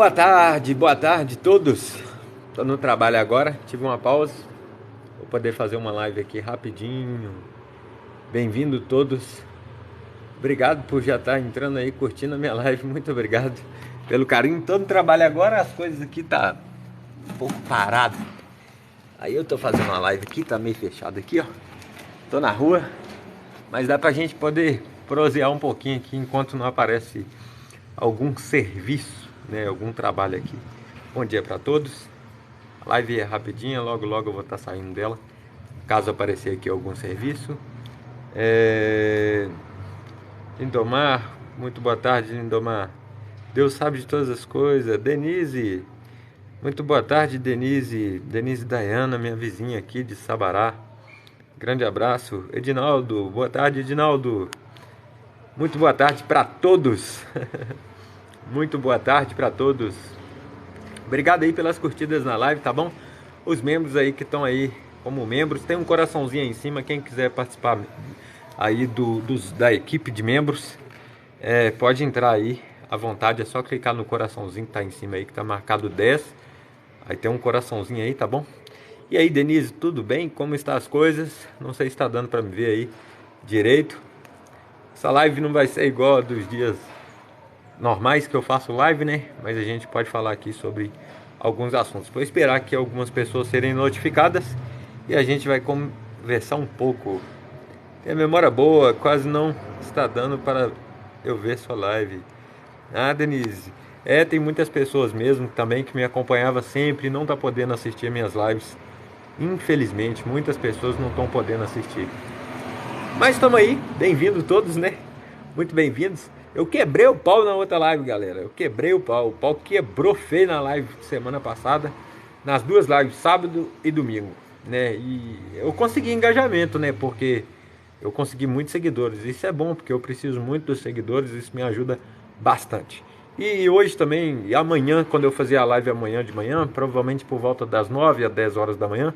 Boa tarde todos. Tô no trabalho agora, tive uma pausa. Vou poder fazer uma live aqui rapidinho. Bem-vindo todos. Obrigado por já estar entrando aí, curtindo a minha live. Muito obrigado pelo carinho. Tô no trabalho agora, as coisas aqui tá um pouco parado. Aí eu tô fazendo uma live aqui, tá meio fechado aqui, ó. Tô na rua, mas dá pra gente poder prosear um pouquinho aqui enquanto não aparece algum serviço, né, algum trabalho aqui. Bom dia para todos. A live é rapidinha, logo eu vou estar saindo dela, caso aparecer aqui algum serviço. Lindomar, muito boa tarde, Lindomar. Deus sabe de todas as coisas. Denise, muito boa tarde, Denise. Denise Dayana, minha vizinha aqui de Sabará. Grande abraço. Edinaldo, boa tarde, Edinaldo. Muito boa tarde para todos. Muito boa tarde para todos. Obrigado aí pelas curtidas na live, tá bom? Os membros aí que estão aí como membros, tem um coraçãozinho aí em cima. Quem quiser participar aí da equipe de membros, pode entrar aí à vontade. É só clicar no coraçãozinho que tá em cima aí, que tá marcado 10. Aí tem um coraçãozinho aí, tá bom? E aí, Denise, tudo bem? Como estão as coisas? Não sei se tá dando para me ver aí direito. Essa live não vai ser igual a dos dias normais que eu faço live, né? Mas a gente pode falar aqui sobre alguns assuntos. Vou esperar que algumas pessoas serem notificadas e a gente vai conversar um pouco. Tem a memória boa, quase não está dando para eu ver sua live. Ah, Denise, tem muitas pessoas mesmo também que me acompanhavam sempre e não tá podendo assistir minhas lives. Infelizmente, muitas pessoas não estão podendo assistir. Mas estamos aí, bem-vindos todos, né? Muito bem-vindos. Eu quebrei o pau na outra live, galera. Eu quebrei o pau. O pau quebrou feio na live semana passada. Nas duas lives, sábado e domingo, né? E eu consegui engajamento, né? Porque eu consegui muitos seguidores. Isso é bom, porque eu preciso muito dos seguidores. Isso me ajuda bastante. E hoje também, e amanhã, quando eu fazer a live amanhã de manhã, provavelmente por volta das 9 às 10 horas da manhã,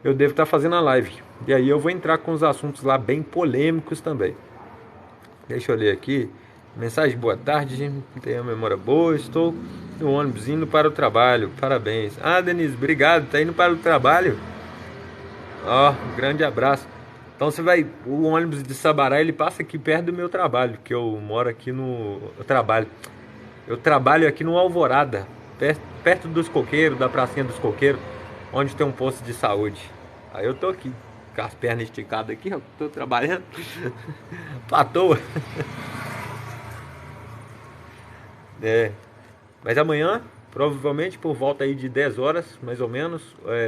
eu devo estar fazendo a live. E aí eu vou entrar com os assuntos lá bem polêmicos também. Deixa eu ler aqui. Mensagem, boa tarde, tenho a memória boa, estou no ônibus indo para o trabalho, parabéns. Ah, Denise, obrigado, tá indo para o trabalho? Ó, um grande abraço. Então você vai, o ônibus de Sabará, ele passa aqui perto do meu trabalho, que eu moro aqui eu trabalho aqui no Alvorada, perto dos coqueiros, da pracinha dos coqueiros, onde tem um posto de saúde. Aí eu tô aqui, com as pernas esticadas aqui, eu tô trabalhando, tô à toa. Mas amanhã, provavelmente por volta aí de 10 horas, mais ou menos,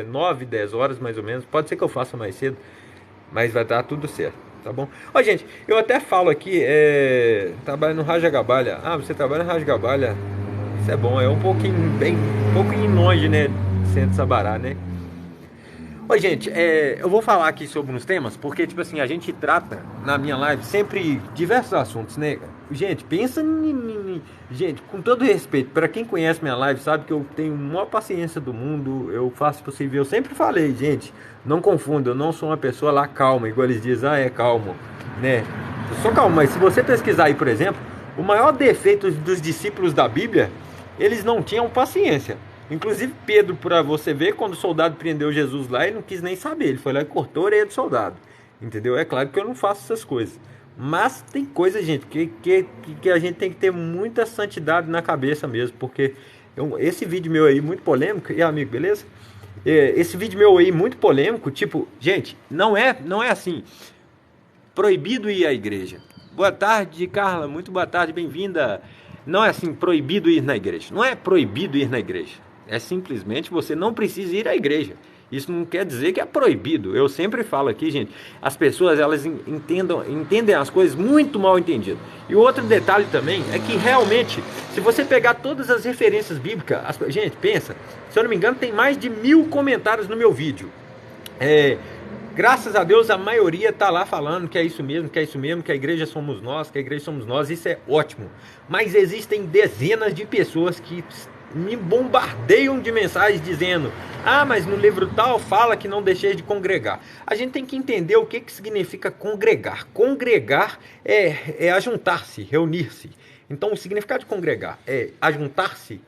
9, 10 horas mais ou menos, pode ser que eu faça mais cedo, mas vai dar tudo certo, tá bom? Ó, gente, eu até falo aqui, trabalho no Rajagabalha. Ah, você trabalha no Rajagabalha, isso é bom, é um pouquinho longe, né, Centro Sabará, né? Oi, gente, eu vou falar aqui sobre uns temas, porque, tipo assim, a gente trata na minha live sempre diversos assuntos, né? Gente, pensa Gente, com todo respeito, para quem conhece minha live, sabe que eu tenho a maior paciência do mundo, eu faço possível. Eu sempre falei, gente, não confunda, eu não sou uma pessoa lá calma, igual eles dizem, é calmo, né? Eu sou calmo, mas se você pesquisar aí, por exemplo, o maior defeito dos discípulos da Bíblia, eles não tinham paciência. Inclusive Pedro, para você ver, quando o soldado prendeu Jesus lá, ele não quis nem saber, ele foi lá e cortou a orelha do soldado, entendeu? É claro que eu não faço essas coisas, mas tem coisa, gente, que a gente tem que ter muita santidade na cabeça mesmo, porque esse vídeo meu aí muito polêmico, e amigo, beleza? Esse vídeo meu aí muito polêmico, tipo, gente, não é assim, proibido ir à igreja. Boa tarde, Carla, muito boa tarde, bem-vinda. Não é assim, proibido ir na igreja, não é proibido ir na igreja. É simplesmente você não precisa ir à igreja. Isso não quer dizer que é proibido. Eu sempre falo aqui, gente, as pessoas elas entendem as coisas muito mal entendidas. E outro detalhe também é que realmente, se você pegar todas as referências bíblicas, gente, pensa, se eu não me engano, tem mais de 1000 comentários no meu vídeo. Graças a Deus a maioria tá lá falando que é isso mesmo, que a igreja somos nós, isso é ótimo. Mas existem dezenas de pessoas que me bombardeiam de mensagens dizendo: ah, mas no livro tal fala que não deixei de congregar. A gente tem que entender o que significa congregar. Congregar é ajuntar-se, reunir-se. Então o significado de congregar é ajuntar-se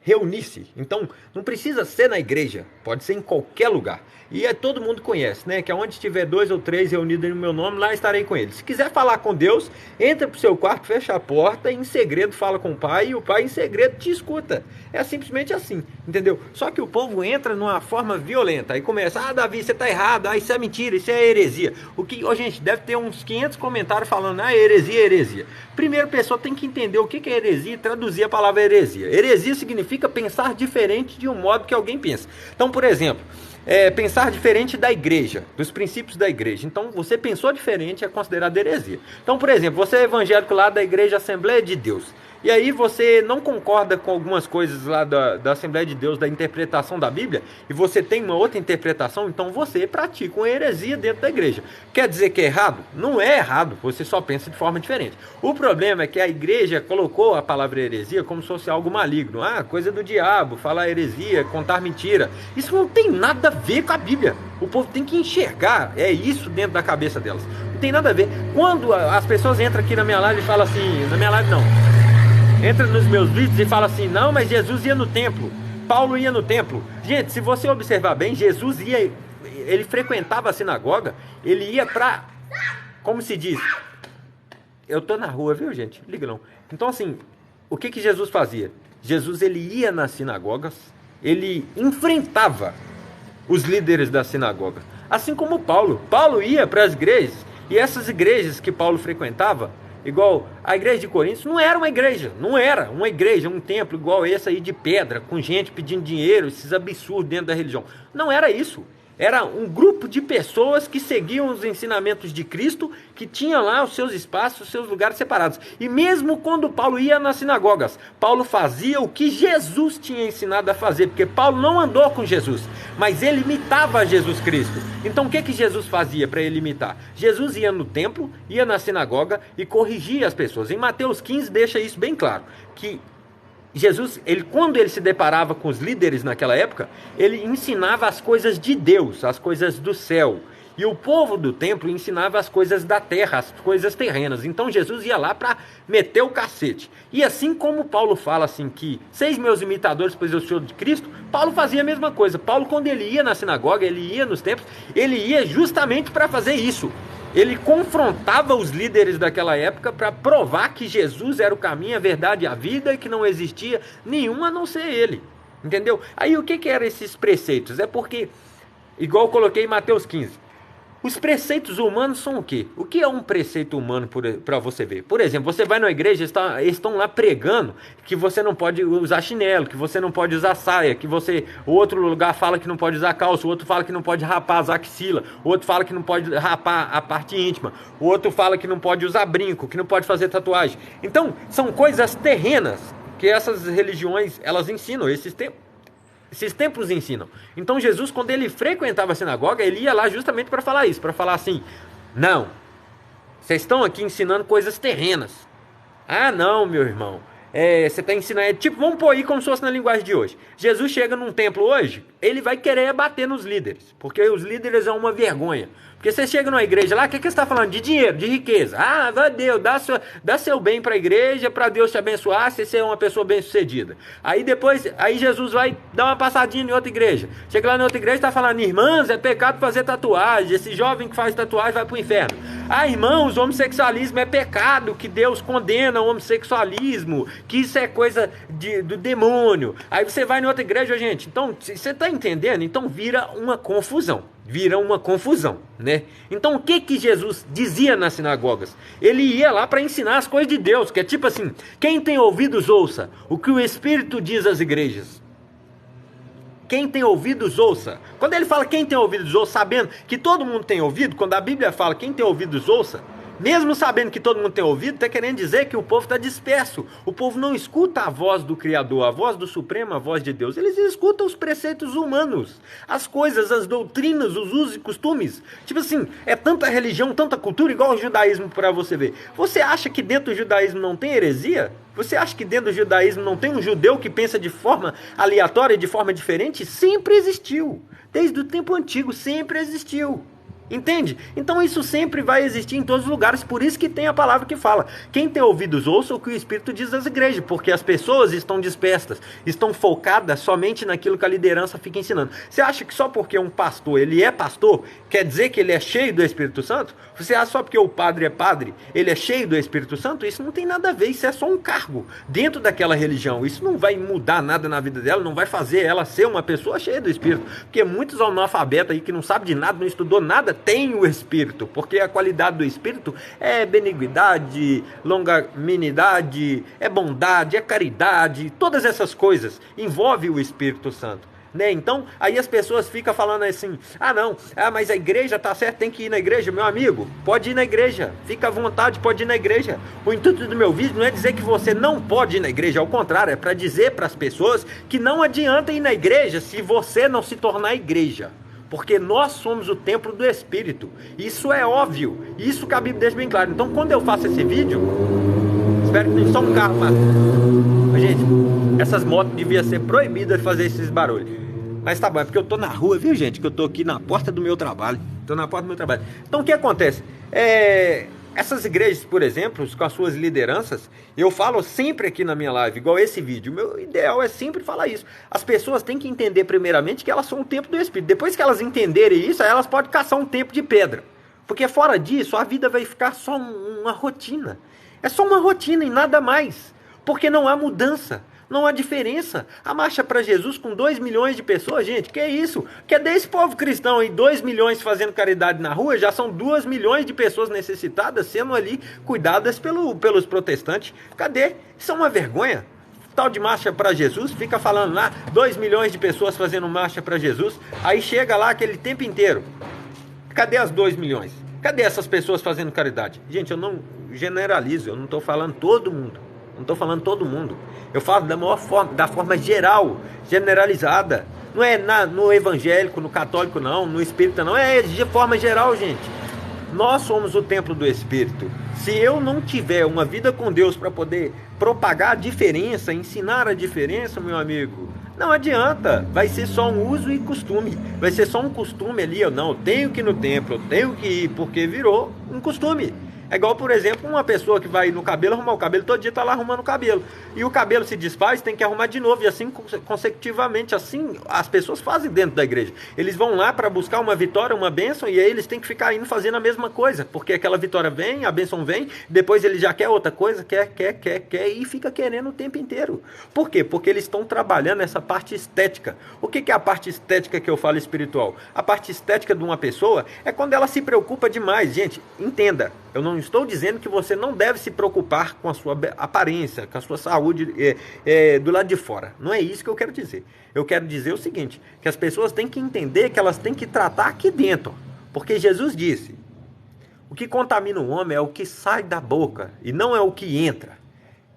reunir-se. Então, não precisa ser na igreja, pode ser em qualquer lugar. E todo mundo conhece, né? Que onde tiver 2 ou 3 reunidos no meu nome, lá estarei com eles. Se quiser falar com Deus, entra pro seu quarto, fecha a porta e em segredo fala com o Pai, e o Pai em segredo te escuta. É simplesmente assim, entendeu? Só que o povo entra numa forma violenta, aí começa, Davi, você tá errado, isso é mentira, isso é heresia. Gente, deve ter uns 500 comentários falando, heresia, heresia. Primeiro, a pessoa tem que entender o que é heresia e traduzir a palavra heresia. Heresia significa pensar diferente de um modo que alguém pensa. Então, por exemplo, pensar diferente da igreja, dos princípios da igreja. Então, você pensou diferente, é considerado heresia. Então, por exemplo, você é evangélico lá da igreja Assembleia de Deus. E aí você não concorda com algumas coisas lá da Assembleia de Deus, da interpretação da Bíblia, e você tem uma outra interpretação, então você pratica uma heresia dentro da igreja. Quer dizer que é errado? Não é errado, você só pensa de forma diferente. O problema é que a igreja colocou a palavra heresia como se fosse algo maligno. Coisa do diabo, falar heresia, contar mentira. Isso não tem nada a ver com a Bíblia. O povo tem que enxergar, isso dentro da cabeça delas. Não tem nada a ver. Quando as pessoas entram aqui na minha live e falam assim, na minha live não, entra nos meus vídeos e fala assim, não, mas Jesus ia no templo, Paulo ia no templo. Gente, se você observar bem, Jesus ele frequentava a sinagoga, ele ia pra, como se diz, eu tô na rua, viu, gente? Liga não. Então assim, o que Jesus fazia? Jesus, ele ia nas sinagogas, ele enfrentava os líderes da sinagoga, assim como Paulo ia para as igrejas, e essas igrejas que Paulo frequentava, igual a igreja de Corinto, não era uma igreja, um templo igual esse aí de pedra, com gente pedindo dinheiro, esses absurdos dentro da religião. Não era isso. Era um grupo de pessoas que seguiam os ensinamentos de Cristo, que tinham lá os seus espaços, os seus lugares separados. E mesmo quando Paulo ia nas sinagogas, Paulo fazia o que Jesus tinha ensinado a fazer, porque Paulo não andou com Jesus, mas ele imitava Jesus Cristo. Então o que Jesus fazia para ele imitar? Jesus ia no templo, ia na sinagoga e corrigia as pessoas. Em Mateus 15 deixa isso bem claro, que Jesus, quando ele se deparava com os líderes naquela época, ele ensinava as coisas de Deus, as coisas do céu. E o povo do templo ensinava as coisas da terra, as coisas terrenas. Então Jesus ia lá para meter o cacete. E assim como Paulo fala assim que, seis meus imitadores, pois eu sou de Cristo, Paulo fazia a mesma coisa. Paulo, quando ele ia na sinagoga, ele ia nos templos, ele ia justamente para fazer isso. Ele confrontava os líderes daquela época para provar que Jesus era o caminho, a verdade e a vida, e que não existia nenhum a não ser ele. Entendeu? Aí o que eram esses preceitos? É porque, igual eu coloquei em Mateus 15, os preceitos humanos são o quê? O que é um preceito humano para você ver? Por exemplo, você vai na igreja, eles estão lá pregando que você não pode usar chinelo, que você não pode usar saia, que o outro lugar fala que não pode usar calça, o outro fala que não pode rapar as axilas, o outro fala que não pode rapar a parte íntima, o outro fala que não pode usar brinco, que não pode fazer tatuagem. Então, são coisas terrenas que essas religiões, elas ensinam, esses templos ensinam. Então Jesus, quando ele frequentava a sinagoga, ele ia lá justamente para falar isso, para falar assim, não, vocês estão aqui ensinando coisas terrenas. Não, meu irmão, você está ensinando, vamos pôr aí como se fosse na linguagem de hoje. Jesus chega num templo hoje, ele vai querer bater nos líderes, porque os líderes são uma vergonha. Porque você chega numa igreja lá, o que você está falando? De dinheiro, de riqueza. Vai Deus, dá seu bem para a igreja, para Deus te abençoar, você ser uma pessoa bem sucedida. Aí Jesus vai dar uma passadinha em outra igreja. Chega lá na outra igreja e está falando, irmãs, é pecado fazer tatuagem, esse jovem que faz tatuagem vai para o inferno. Irmãos, o homossexualismo é pecado, que Deus condena o homossexualismo, que isso é coisa do demônio. Aí você vai em outra igreja, gente, então, você está entendendo? Então vira uma confusão. Né? Então o que Jesus dizia nas sinagogas? Ele ia lá para ensinar as coisas de Deus, que é tipo assim, quem tem ouvidos ouça o que o Espírito diz às igrejas. Quem tem ouvidos ouça. Quando ele fala quem tem ouvidos ouça, sabendo que todo mundo tem ouvido, quando a Bíblia fala quem tem ouvidos ouça, mesmo sabendo que todo mundo tem ouvido, está querendo dizer que o povo está disperso. O povo não escuta a voz do Criador, a voz do Supremo, a voz de Deus. Eles escutam os preceitos humanos, as coisas, as doutrinas, os usos e costumes. Tipo assim, é tanta religião, tanta cultura, igual o judaísmo para você ver. Você acha que dentro do judaísmo não tem heresia? Você acha que dentro do judaísmo não tem um judeu que pensa de forma aleatória, de forma diferente? Sempre existiu. Desde o tempo antigo, sempre existiu. Entende? Então isso sempre vai existir em todos os lugares, por isso que tem a palavra que fala: quem tem ouvidos ouça o que o Espírito diz às igrejas, porque as pessoas estão dispersas, estão focadas somente naquilo que a liderança fica ensinando. Você acha que só porque um pastor, ele é pastor, quer dizer que ele é cheio do Espírito Santo? Você acha só porque o padre é padre, ele é cheio do Espírito Santo? Isso não tem nada a ver, isso é só um cargo dentro daquela religião. Isso não vai mudar nada na vida dela, não vai fazer ela ser uma pessoa cheia do Espírito, porque muitos analfabetos aí que não sabem de nada, não estudou nada, tem o Espírito, porque a qualidade do Espírito é benignidade, longanimidade, é bondade, é caridade, todas essas coisas envolve o Espírito Santo. Né? Então, aí as pessoas ficam falando assim: ah não, mas a igreja tá certo, tem que ir na igreja. Meu amigo, pode ir na igreja, fica à vontade, pode ir na igreja. O intuito do meu vídeo não é dizer que você não pode ir na igreja, ao contrário, é para dizer para as pessoas que não adianta ir na igreja se você não se tornar igreja, porque nós somos o templo do Espírito. Isso é óbvio, isso que a Bíblia deixa bem claro. Então, quando eu faço esse vídeo, espero que tenha só um carro, mas gente, essas motos deviam ser proibidas de fazer esses barulhos. Mas tá bom, é porque eu tô na rua, viu, gente? Que eu tô aqui na porta do meu trabalho. Tô na porta do meu trabalho. Então, o que acontece? Essas igrejas, por exemplo, com as suas lideranças, eu falo sempre aqui na minha live, igual esse vídeo, o meu ideal é sempre falar isso. As pessoas têm que entender primeiramente que elas são um templo do Espírito. Depois que elas entenderem isso, aí elas podem caçar um templo de pedra. Porque fora disso, a vida vai ficar só uma rotina. É só uma rotina e nada mais. Porque não há mudança. Não há diferença. A marcha para Jesus com 2 milhões de pessoas, gente, que é isso? Cadê esse povo cristão aí? 2 milhões fazendo caridade na rua, já são 2 milhões de pessoas necessitadas sendo ali cuidadas pelos protestantes. Cadê? Isso é uma vergonha. Tal de marcha para Jesus, fica falando lá, 2 milhões de pessoas fazendo marcha para Jesus, aí chega lá aquele tempo inteiro. Cadê as 2 milhões? Cadê essas pessoas fazendo caridade? Gente, eu não generalizo, eu não estou falando todo mundo. Não estou falando todo mundo. Eu falo da forma geral, generalizada. Não é no evangélico, no católico não, no espírita não. É de forma geral, gente. Nós somos o templo do Espírito. Se eu não tiver uma vida com Deus para poder propagar a diferença, ensinar a diferença, meu amigo, não adianta. Vai ser só um uso e costume. Vai ser só um costume ali. Eu tenho que ir no templo, eu tenho que ir, porque virou um costume. É igual, por exemplo, uma pessoa que vai no cabelo arrumar o cabelo, todo dia tá lá arrumando o cabelo. E o cabelo se desfaz, tem que arrumar de novo. E assim consecutivamente, assim as pessoas fazem dentro da igreja. Eles vão lá para buscar uma vitória, uma bênção, e aí eles têm que ficar indo fazendo a mesma coisa. Porque aquela vitória vem, a bênção vem, depois ele já quer outra coisa, quer, e fica querendo o tempo inteiro. Por quê? Porque eles estão trabalhando essa parte estética. O que é a parte estética que eu falo espiritual? A parte estética de uma pessoa é quando ela se preocupa demais. Gente, entenda. Eu não estou dizendo que você não deve se preocupar com a sua aparência, com a sua saúde do lado de fora. Não é isso que eu quero dizer. Eu quero dizer o seguinte, que as pessoas têm que entender que elas têm que tratar aqui dentro. Porque Jesus disse, o que contamina o homem é o que sai da boca e não é o que entra.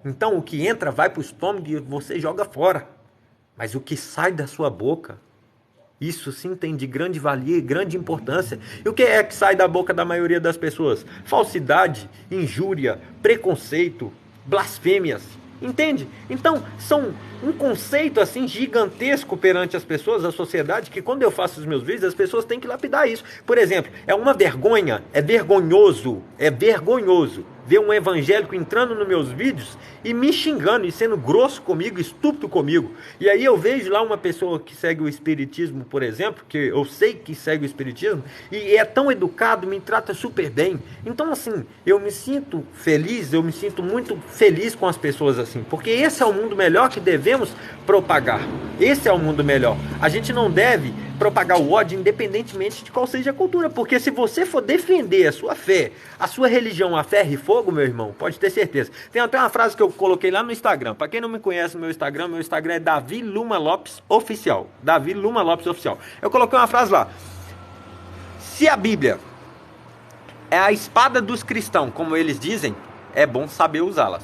Então o que entra vai para o estômago e você joga fora. Mas o que sai da sua boca, isso sim tem de grande valia e grande importância. E o que é que sai da boca da maioria das pessoas? Falsidade, injúria, preconceito, blasfêmias. Entende? Então, são um conceito assim gigantesco perante as pessoas, a sociedade, que quando eu faço os meus vídeos, as pessoas têm que lapidar isso. Por exemplo, é uma vergonha, é vergonhoso ver um evangélico entrando nos meus vídeos e me xingando e sendo grosso comigo, estúpido comigo. E aí eu vejo lá uma pessoa que segue o espiritismo, por exemplo, que eu sei que segue o espiritismo, e é tão educado, me trata super bem. Então assim, eu me sinto feliz, eu me sinto muito feliz com as pessoas assim, porque esse é o mundo melhor que devemos propagar. Esse é o mundo melhor. A gente não deve propagar o ódio independentemente de qual seja a cultura, porque se você for defender a sua fé, a sua religião a ferro e fogo, meu irmão, pode ter certeza. Tem até uma frase que eu coloquei lá no Instagram. Para quem não me conhece, meu Instagram é Davi Luma Lopes Oficial. Davi Luma Lopes Oficial. Eu coloquei uma frase lá. Se a Bíblia é a espada dos cristãos, como eles dizem, é bom saber usá-las.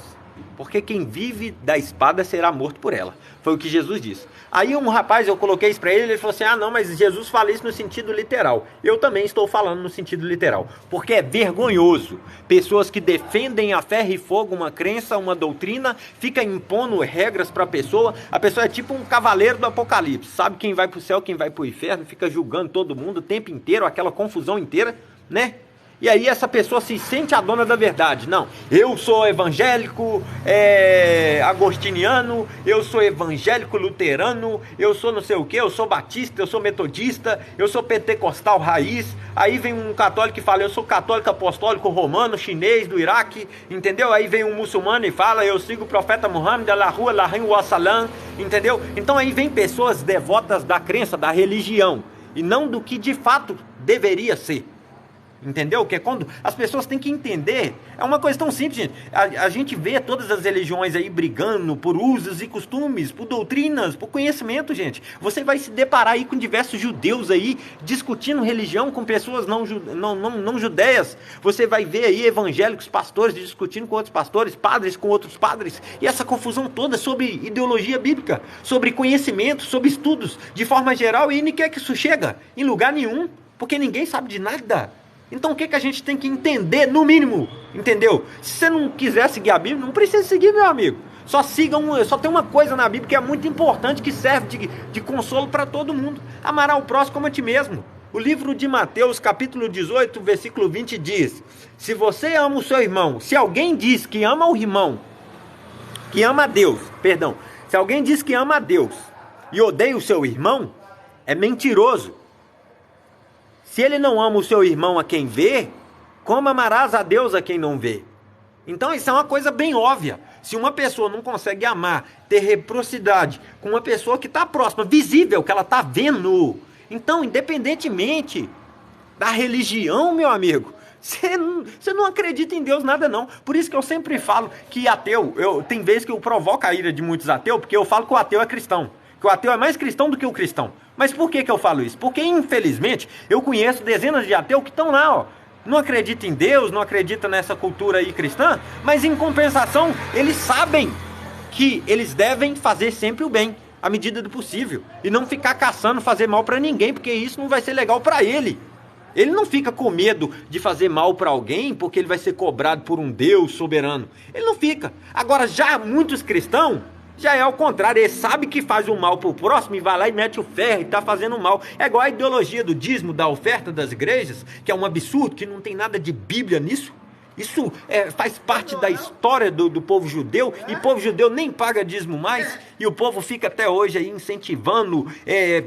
porque quem vive da espada será morto por ela. Foi o que Jesus disse. Aí um rapaz, eu coloquei isso para ele falou assim, não, mas Jesus fala isso no sentido literal. Eu também estou falando no sentido literal, porque é vergonhoso. Pessoas que defendem a ferro e fogo uma crença, uma doutrina, fica impondo regras para a pessoa é tipo um cavaleiro do apocalipse, sabe quem vai para o céu, quem vai para o inferno, fica julgando todo mundo o tempo inteiro, aquela confusão inteira, né? E aí essa pessoa se sente a dona da verdade. Não, eu sou evangélico agostiniano, eu sou evangélico luterano, eu sou não sei o que, eu sou batista, eu sou metodista, eu sou pentecostal raiz. Aí vem um católico e fala, eu sou católico apostólico romano, chinês do Iraque, entendeu? Aí vem um muçulmano e fala, eu sigo o profeta Muhammad, Allahu Alaihi Wasallam, entendeu? Então aí vem pessoas devotas da crença, da religião, e não do que de fato deveria ser. Entendeu? Que é quando as pessoas têm que entender. É uma coisa tão simples, gente. A gente vê todas as religiões aí brigando por usos e costumes, por doutrinas, por conhecimento, gente. Você vai se deparar aí com diversos judeus aí discutindo religião com pessoas não judeias. Você vai ver aí evangélicos, pastores discutindo com outros pastores, padres com outros padres. E essa confusão toda sobre ideologia bíblica, sobre conhecimento, sobre estudos, de forma geral. E nem quer que isso chega em lugar nenhum, porque ninguém sabe de nada. Então o que a gente tem que entender, no mínimo, entendeu? Se você não quiser seguir a Bíblia, não precisa seguir, meu amigo. Só tem uma coisa na Bíblia que é muito importante, que serve de consolo para todo mundo. Amará o próximo como a ti mesmo. O livro de Mateus, capítulo 18, versículo 20 diz, se você ama o seu irmão, se alguém diz que ama o irmão, que ama a Deus, perdão, se alguém diz que ama a Deus e odeia o seu irmão, é mentiroso. Se ele não ama o seu irmão a quem vê, como amarás a Deus a quem não vê? Então isso é uma coisa bem óbvia. Se uma pessoa não consegue amar, ter reciprocidade com uma pessoa que está próxima, visível, que ela está vendo, então independentemente da religião, meu amigo, você não acredita em Deus nada não. Por isso que eu sempre falo que ateu, tem vezes que eu provoco a ira de muitos ateus, porque eu falo que o ateu é cristão. Que o ateu é mais cristão do que o cristão. Mas por que eu falo isso? Porque, infelizmente, eu conheço dezenas de ateus que estão lá, não acreditam em Deus, não acreditam nessa cultura aí cristã, mas em compensação, eles sabem que eles devem fazer sempre o bem, à medida do possível, e não ficar caçando fazer mal para ninguém, porque isso não vai ser legal para ele. Ele não fica com medo de fazer mal para alguém porque ele vai ser cobrado por um Deus soberano. Ele não fica. Agora, já muitos cristãos, já é ao contrário, ele sabe que faz o mal pro próximo e vai lá e mete o ferro e tá fazendo mal. É igual a ideologia do dízimo, da oferta das igrejas, que é um absurdo, que não tem nada de Bíblia nisso. Isso faz parte da história do povo judeu, e o povo judeu nem paga dízimo mais, e o povo fica até hoje aí incentivando,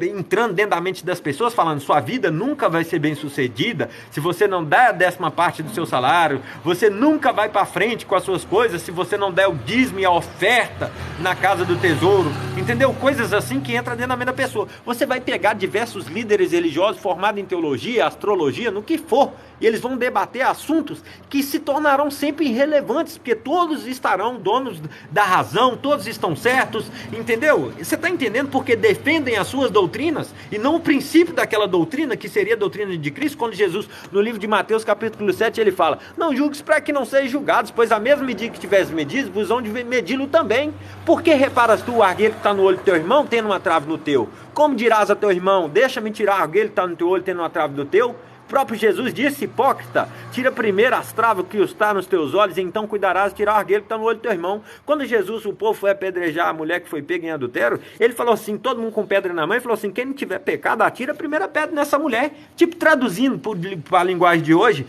entrando dentro da mente das pessoas, falando, sua vida nunca vai ser bem sucedida se você não der a 10ª parte do seu salário, você nunca vai para frente com as suas coisas se você não der o dízimo e a oferta na casa do tesouro, entendeu? Coisas assim que entram dentro da mente da pessoa. Você vai pegar diversos líderes religiosos formados em teologia, astrologia, no que for, e eles vão debater assuntos que se tornarão sempre irrelevantes, porque todos estarão donos da razão, todos estão certos, entendeu? Você está entendendo? Porque defendem as suas doutrinas e não o princípio daquela doutrina, que seria a doutrina de Cristo, quando Jesus, no livro de Mateus, capítulo 7, ele fala, não julgues para que não sejam julgados, pois a mesma medida que tiveres medido, vos hão de medi-lo também. Por que reparas tu o argueiro que está no olho do teu irmão, tendo uma trave no teu? Como dirás a teu irmão, deixa-me tirar o argueiro que está no teu olho, tendo uma trave no teu? O próprio Jesus disse, hipócrita, tira primeiro as travas que está nos teus olhos, e então cuidarás de tirar o argueiro que está no olho do teu irmão. Quando Jesus, o povo, foi apedrejar a mulher que foi pega em adultério, ele falou assim, todo mundo com pedra na mão, ele falou assim, quem não tiver pecado, atira a primeira pedra nessa mulher. Tipo, traduzindo para a linguagem de hoje,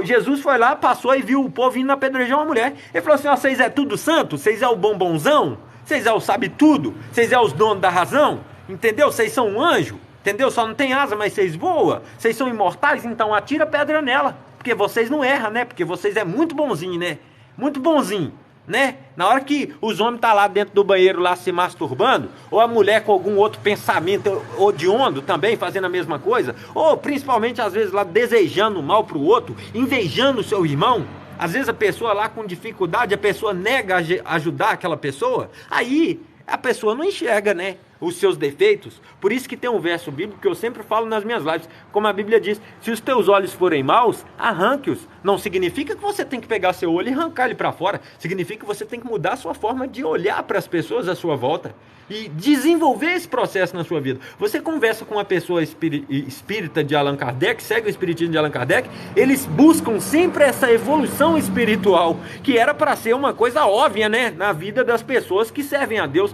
Jesus foi lá, passou e viu o povo indo apedrejar uma mulher. Ele falou assim, vocês é tudo santo? Vocês é o bombonzão? Vocês é o sabe tudo? Vocês é os donos da razão? Entendeu? Vocês são um anjo? Entendeu? Só não tem asa, mas vocês voam. Vocês são imortais, então atira pedra nela. Porque vocês não erram, né? Porque vocês é muito bonzinho, né? Muito bonzinho, né? Na hora que os homens tá lá dentro do banheiro lá se masturbando, ou a mulher com algum outro pensamento odiondo também, fazendo a mesma coisa, ou principalmente às vezes lá desejando mal pro outro, invejando o seu irmão, às vezes a pessoa lá com dificuldade, a pessoa nega ajudar aquela pessoa, aí a pessoa não enxerga, né? os seus defeitos. Por isso que tem um verso bíblico que eu sempre falo nas minhas lives, como a Bíblia diz: se os teus olhos forem maus, arranque-os. Não significa que você tem que pegar seu olho e arrancar ele para fora. Significa que você tem que mudar a sua forma de olhar para as pessoas à sua volta e desenvolver esse processo na sua vida. Você conversa com uma pessoa espírita de Allan Kardec, segue o espiritismo de Allan Kardec, eles buscam sempre essa evolução espiritual, que era para ser uma coisa óbvia, né, na vida das pessoas que servem a Deus,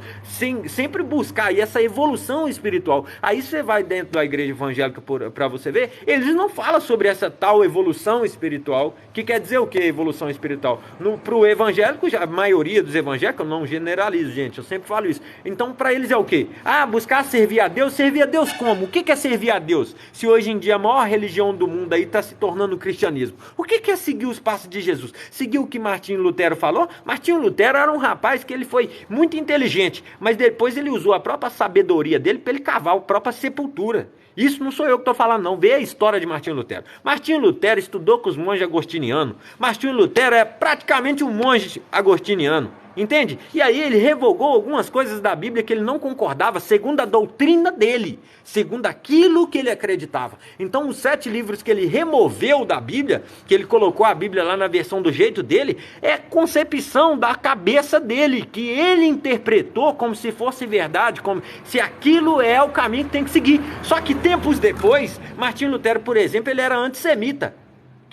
sempre buscar aí essa evolução espiritual. Aí você vai dentro da igreja evangélica para você ver, eles não falam sobre essa tal evolução espiritual, que quer dizer o que evolução espiritual? Para o evangélico, a maioria dos evangélicos, eu não generalizo, gente, eu sempre falo isso. Então, para eles é o quê? Buscar servir a Deus. Servir a Deus como? O que é servir a Deus? Se hoje em dia a maior religião do mundo aí está se tornando o cristianismo. O que é seguir os passos de Jesus? Seguir o que Martinho Lutero falou? Martinho Lutero era um rapaz que ele foi muito inteligente, mas depois ele usou a própria sabedoria dele para ele cavar a própria sepultura. Isso não sou eu que estou falando, não. Vê a história de Martinho Lutero. Martinho Lutero estudou com os monges agostinianos. Martinho Lutero é praticamente um monge agostiniano. Entende? E aí ele revogou algumas coisas da Bíblia que ele não concordava, segundo a doutrina dele, segundo aquilo que ele acreditava. Então os 7 livros que ele removeu da Bíblia, que ele colocou a Bíblia lá na versão do jeito dele, é concepção da cabeça dele, que ele interpretou como se fosse verdade, como se aquilo é o caminho que tem que seguir. Só que tempos depois, Martinho Lutero, por exemplo, ele era antissemita.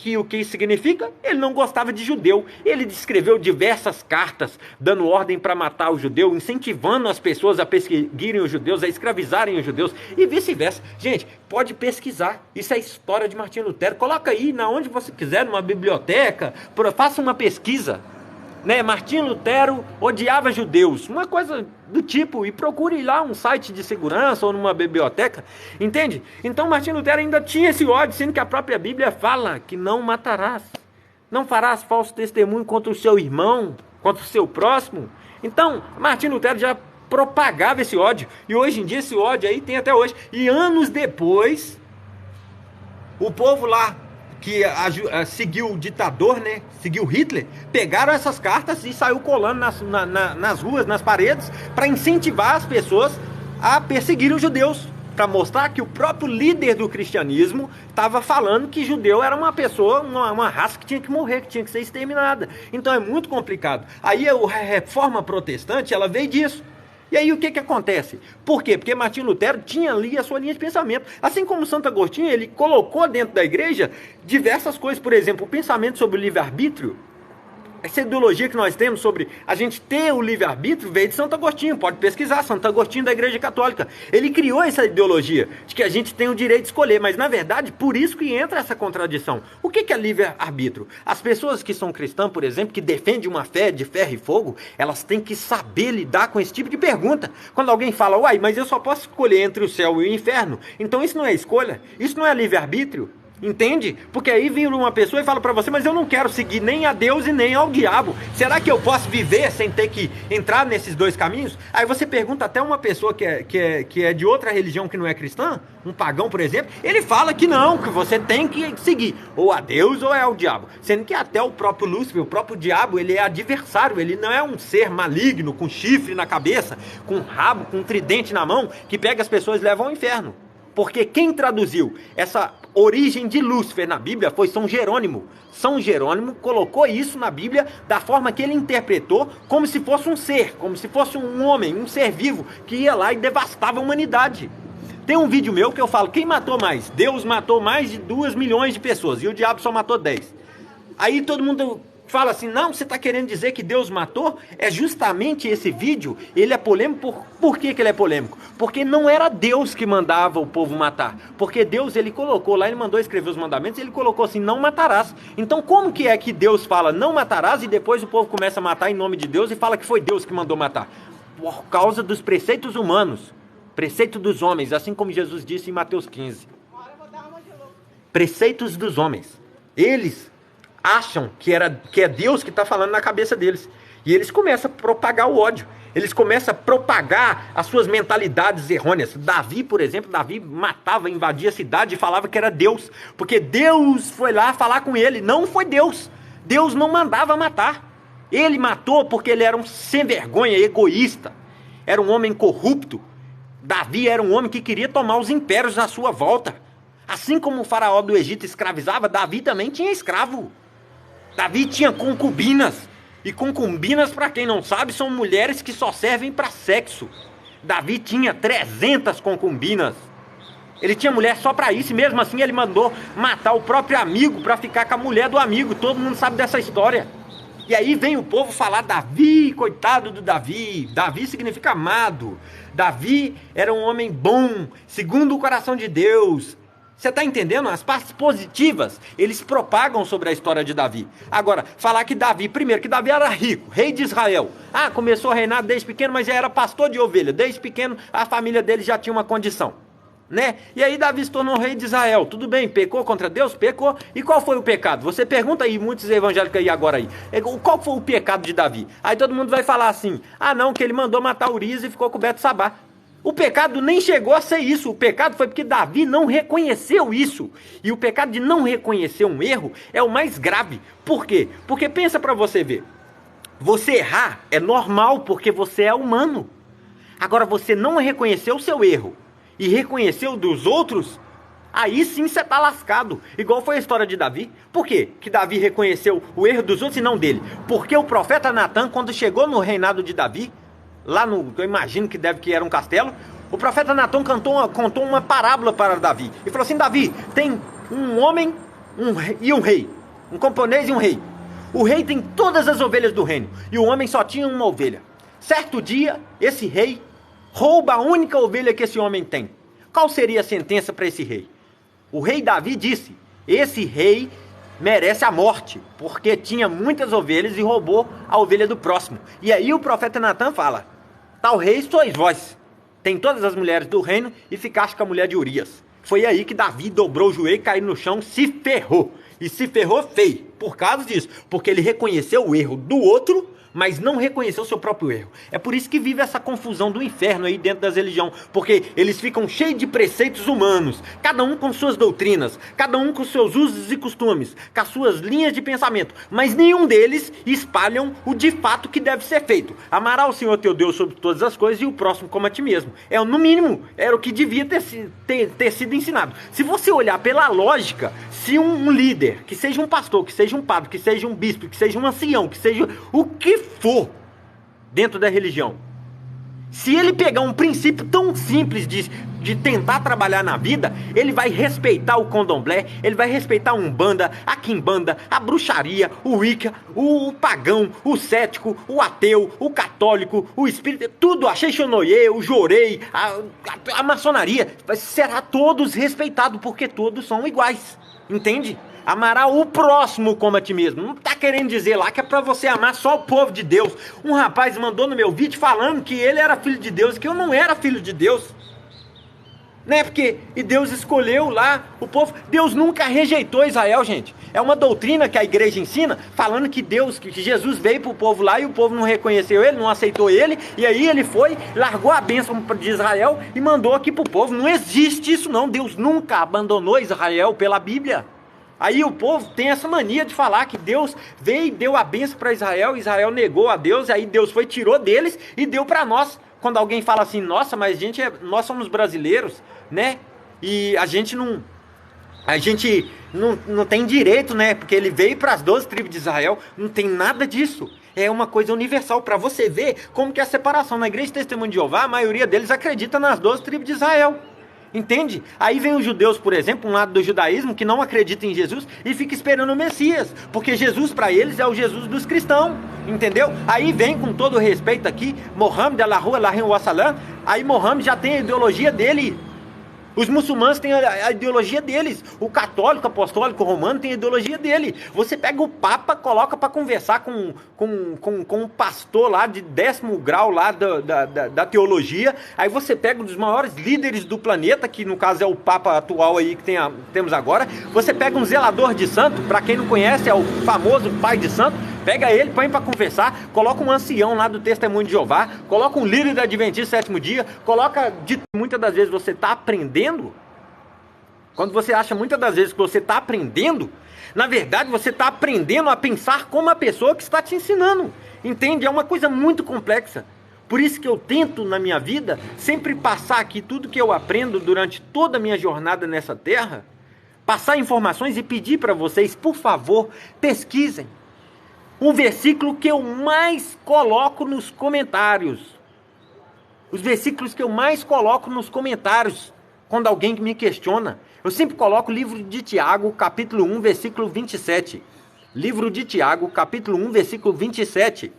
Que o que significa? Ele não gostava de judeu. Ele escreveu diversas cartas dando ordem para matar o judeu, incentivando as pessoas a perseguirem os judeus, a escravizarem os judeus e vice-versa. Gente, pode pesquisar. Isso é a história de Martinho Lutero. Coloca aí, na onde você quiser, numa biblioteca, faça uma pesquisa. Né? Martinho Lutero odiava judeus, uma coisa do tipo, e procure lá um site de segurança ou numa biblioteca, entende? Então Martinho Lutero ainda tinha esse ódio, sendo que a própria Bíblia fala que não matarás, não farás falso testemunho contra o seu irmão, contra o seu próximo. Então Martinho Lutero já propagava esse ódio, e hoje em dia esse ódio aí tem até hoje, e anos depois o povo lá que seguiu o ditador, né? Seguiu Hitler, pegaram essas cartas e saiu colando nas ruas, nas paredes, para incentivar as pessoas a perseguirem os judeus, para mostrar que o próprio líder do cristianismo estava falando que judeu era uma pessoa, uma raça que tinha que morrer, que tinha que ser exterminada. Então é muito complicado. Aí a reforma protestante, ela veio disso. E aí o que acontece? Por quê? Porque Martinho Lutero tinha ali a sua linha de pensamento. Assim como Santo Agostinho, ele colocou dentro da igreja diversas coisas. Por exemplo, o pensamento sobre o livre-arbítrio. Essa ideologia que nós temos sobre a gente ter o livre-arbítrio veio de Santo Agostinho. Pode pesquisar, Santo Agostinho da Igreja Católica. Ele criou essa ideologia de que a gente tem o direito de escolher, mas na verdade, por isso que entra essa contradição. O que é livre-arbítrio? As pessoas que são cristãs, por exemplo, que defendem uma fé de ferro e fogo, elas têm que saber lidar com esse tipo de pergunta. Quando alguém fala, uai, mas eu só posso escolher entre o céu e o inferno, então isso não é escolha? Isso não é livre-arbítrio? Entende? Porque aí vem uma pessoa e fala pra você, mas eu não quero seguir nem a Deus e nem ao diabo. Será que eu posso viver sem ter que entrar nesses dois caminhos? Aí você pergunta até uma pessoa que é de outra religião que não é cristã, um pagão, por exemplo, ele fala que não, que você tem que seguir ou a Deus ou é ao diabo. Sendo que até o próprio Lúcifer, o próprio diabo, ele é adversário, ele não é um ser maligno, com chifre na cabeça, com rabo, com tridente na mão, que pega as pessoas e leva ao inferno. Porque quem traduziu essa origem de Lúcifer na Bíblia foi São Jerônimo. São Jerônimo colocou isso na Bíblia da forma que ele interpretou, como se fosse um ser, como se fosse um homem, um ser vivo, que ia lá e devastava a humanidade. Tem um vídeo meu que eu falo, quem matou mais? Deus matou mais de 2 milhões de pessoas e o diabo só matou 10. Aí todo mundo fala assim, não, você está querendo dizer que Deus matou? É justamente esse vídeo, ele é polêmico. Por que ele é polêmico? Porque não era Deus que mandava o povo matar. Porque Deus, ele colocou lá, ele mandou escrever os mandamentos, ele colocou assim, não matarás. Então como que é que Deus fala, não matarás, e depois o povo começa a matar em nome de Deus e fala que foi Deus que mandou matar? Por causa dos preceitos humanos, preceito dos homens, assim como Jesus disse em Mateus 15. Preceitos dos homens. Eles acham que é Deus que está falando na cabeça deles. E eles começam a propagar o ódio. Eles começam a propagar as suas mentalidades errôneas. Davi, por exemplo, Davi matava, invadia a cidade e falava que era Deus. Porque Deus foi lá falar com ele. Não foi Deus. Deus não mandava matar. Ele matou porque ele era um sem vergonha, egoísta. Era um homem corrupto. Davi era um homem que queria tomar os impérios à sua volta. Assim como o faraó do Egito escravizava, Davi também tinha escravo. Davi tinha concubinas. E concubinas, para quem não sabe, são mulheres que só servem para sexo. Davi tinha 300 concubinas. Ele tinha mulher só para isso, e mesmo assim ele mandou matar o próprio amigo para ficar com a mulher do amigo. Todo mundo sabe dessa história. E aí vem o povo falar: Davi, coitado do Davi. Davi significa amado. Davi era um homem bom, segundo o coração de Deus. Você está entendendo? As partes positivas, eles propagam sobre a história de Davi. Agora, falar que Davi, primeiro, que Davi era rico, rei de Israel. Começou a reinar desde pequeno, mas já era pastor de ovelha. Desde pequeno, a família dele já tinha uma condição, né? E aí Davi se tornou rei de Israel. Tudo bem, pecou contra Deus? Pecou. E qual foi o pecado? Você pergunta aí, muitos evangélicos aí agora aí. Qual foi o pecado de Davi? Aí todo mundo vai falar assim: não, que ele mandou matar Urias e ficou com Betsabá. O pecado nem chegou a ser isso. O pecado foi porque Davi não reconheceu isso. E o pecado de não reconhecer um erro é o mais grave. Por quê? Porque pensa pra você ver. Você errar é normal porque você é humano. Agora, você não reconheceu o seu erro e reconheceu o dos outros, aí sim você tá lascado. Igual foi a história de Davi. Por quê que Davi reconheceu o erro dos outros e não dele? Porque o profeta Natan, quando chegou no reinado de Davi, lá no, eu imagino que era um castelo, o profeta Natan contou uma parábola para Davi. E falou assim: Davi, tem um homem e um rei, um camponês e um rei. O rei tem todas as ovelhas do reino, e o homem só tinha uma ovelha. Certo dia, esse rei rouba a única ovelha que esse homem tem. Qual seria a sentença para esse rei? O rei Davi disse: esse rei merece a morte, porque tinha muitas ovelhas e roubou a ovelha do próximo. E aí o profeta Natan fala: tal rei sois vós, tem todas as mulheres do reino e ficaste com a mulher de Urias. Foi aí que Davi dobrou o joelho, caiu no chão, se ferrou. E se ferrou feio, por causa disso. Porque ele reconheceu o erro do outro, mas não reconheceu o seu próprio erro. É por isso que vive essa confusão do inferno aí dentro das religiões. Porque eles ficam cheios de preceitos humanos, cada um com suas doutrinas, cada um com seus usos e costumes, com as suas linhas de pensamento. Mas nenhum deles espalham o de fato que deve ser feito. Amará o Senhor teu Deus sobre todas as coisas e o próximo como a ti mesmo. No mínimo, era o que devia ter sido ensinado. Se você olhar pela lógica, se um líder, que seja um pastor, que seja um padre, que seja um bispo, que seja um ancião, que seja o que for dentro da religião, se ele pegar um princípio tão simples de tentar trabalhar na vida, ele vai respeitar o candomblé, ele vai respeitar a umbanda, a quimbanda, a bruxaria, o wicca, o pagão, o cético, o ateu, o católico, o espírita, tudo, a xexonoye, o jorei, a maçonaria, será todos respeitados, porque todos são iguais, entende? Amará o próximo como a ti mesmo. Não tá querendo dizer lá que é pra você amar só o povo de Deus. Um rapaz mandou no meu vídeo falando que ele era filho de Deus, que eu não era filho de Deus, né? E Deus escolheu lá o povo. Deus nunca rejeitou Israel, gente. É uma doutrina que a igreja ensina, falando que Jesus veio pro povo lá e o povo não reconheceu ele, não aceitou ele, e aí ele foi, largou a bênção de Israel e mandou aqui pro povo. Não existe isso não. Deus nunca abandonou Israel pela Bíblia. Aí o povo tem essa mania de falar que Deus veio e deu a bênção para Israel, Israel negou a Deus, aí Deus tirou deles e deu para nós. Quando alguém fala assim: nossa, mas nós somos brasileiros, né? E a gente não tem direito, né? Porque ele veio para as 12 tribos de Israel. Não tem nada disso. É uma coisa universal, para você ver como que é a separação. Na Igreja Testemunho de Jeová, a maioria deles acredita nas 12 tribos de Israel. Entende? Aí vem os judeus, por exemplo, um lado do judaísmo, que não acredita em Jesus e fica esperando o Messias, porque Jesus para eles é o Jesus dos cristãos, entendeu? Aí vem, com todo respeito aqui, Mohammed, Allahu, Alahim, Wassalam. Aí Mohammed já tem a ideologia dele. Os muçulmanos têm a ideologia deles. O católico, apostólico, romano tem a ideologia dele. Você pega o Papa, coloca para conversar com um pastor lá de 10º grau lá da teologia. Aí você pega um dos maiores líderes do planeta, que no caso é o Papa atual aí que temos agora. Você pega um zelador de santo, para quem não conhece, é o famoso pai de santo. Pega ele, põe para conversar, coloca um ancião lá do Testemunho de Jeová, coloca um líder da Adventista Sétimo Dia, muitas das vezes você está aprendendo. Quando você acha muitas das vezes que você está aprendendo, na verdade você está aprendendo a pensar como a pessoa que está te ensinando. Entende? É uma coisa muito complexa. Por isso que eu tento na minha vida sempre passar aqui tudo que eu aprendo durante toda a minha jornada nessa terra, passar informações e pedir para vocês, por favor, pesquisem. Um versículo que eu mais coloco nos comentários. Os versículos que eu mais coloco nos comentários, quando alguém me questiona. Eu sempre coloco o livro de Tiago, capítulo 1, versículo 27. Livro de Tiago, capítulo 1, versículo 27.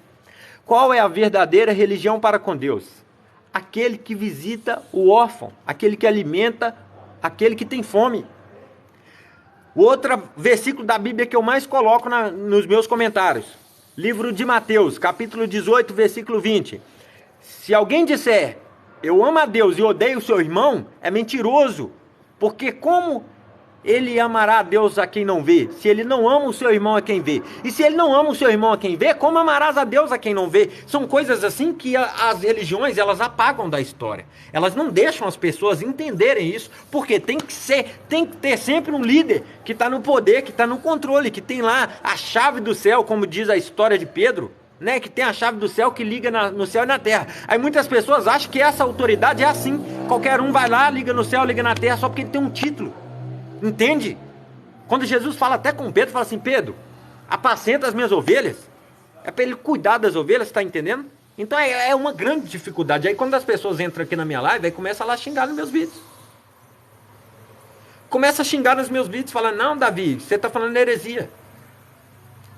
Qual é a verdadeira religião para com Deus? Aquele que visita o órfão, aquele que alimenta aquele que tem fome. O outro versículo da Bíblia que eu mais coloco nos meus comentários. Livro de Mateus, capítulo 18, versículo 20. Se alguém disser, eu amo a Deus e odeio o seu irmão, é mentiroso. Porque como ele amará a Deus a quem não vê, se ele não ama o seu irmão a quem vê? E se ele não ama o seu irmão a quem vê, como amarás a Deus a quem não vê? São coisas assim que as religiões, elas apagam da história. Elas não deixam as pessoas entenderem isso, porque tem que ter sempre um líder que está no poder, que está no controle, que tem lá a chave do céu, como diz a história de Pedro, né, que tem a chave do céu que liga no céu e na terra. Aí muitas pessoas acham que essa autoridade é assim. Qualquer um vai lá, liga no céu, liga na terra, só porque ele tem um título. Entende? Quando Jesus fala até com Pedro, fala assim, Pedro, apacenta as minhas ovelhas. É para ele cuidar das ovelhas, está entendendo? Então é uma grande dificuldade. Aí quando as pessoas entram aqui na minha live, aí começa lá a xingar nos meus vídeos. Começa a xingar nos meus vídeos, falando, não, Davi, você está falando heresia.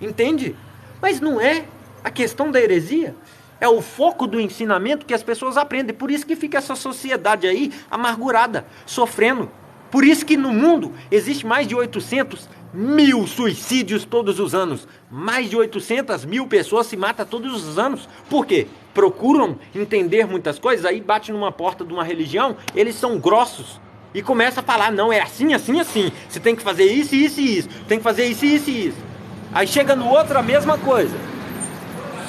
Entende? Mas não é. A questão da heresia é o foco do ensinamento que as pessoas aprendem. Por isso que fica essa sociedade aí amargurada, sofrendo. Por isso que no mundo existe mais de 800 mil suicídios todos os anos. Mais de 800 mil pessoas se matam todos os anos. Por quê? Procuram entender muitas coisas, aí bate numa porta de uma religião, eles são grossos. E começa a falar, não, é assim, assim, assim. Você tem que fazer isso, isso e isso. Tem que fazer isso, isso e isso. Aí chega no outro a mesma coisa.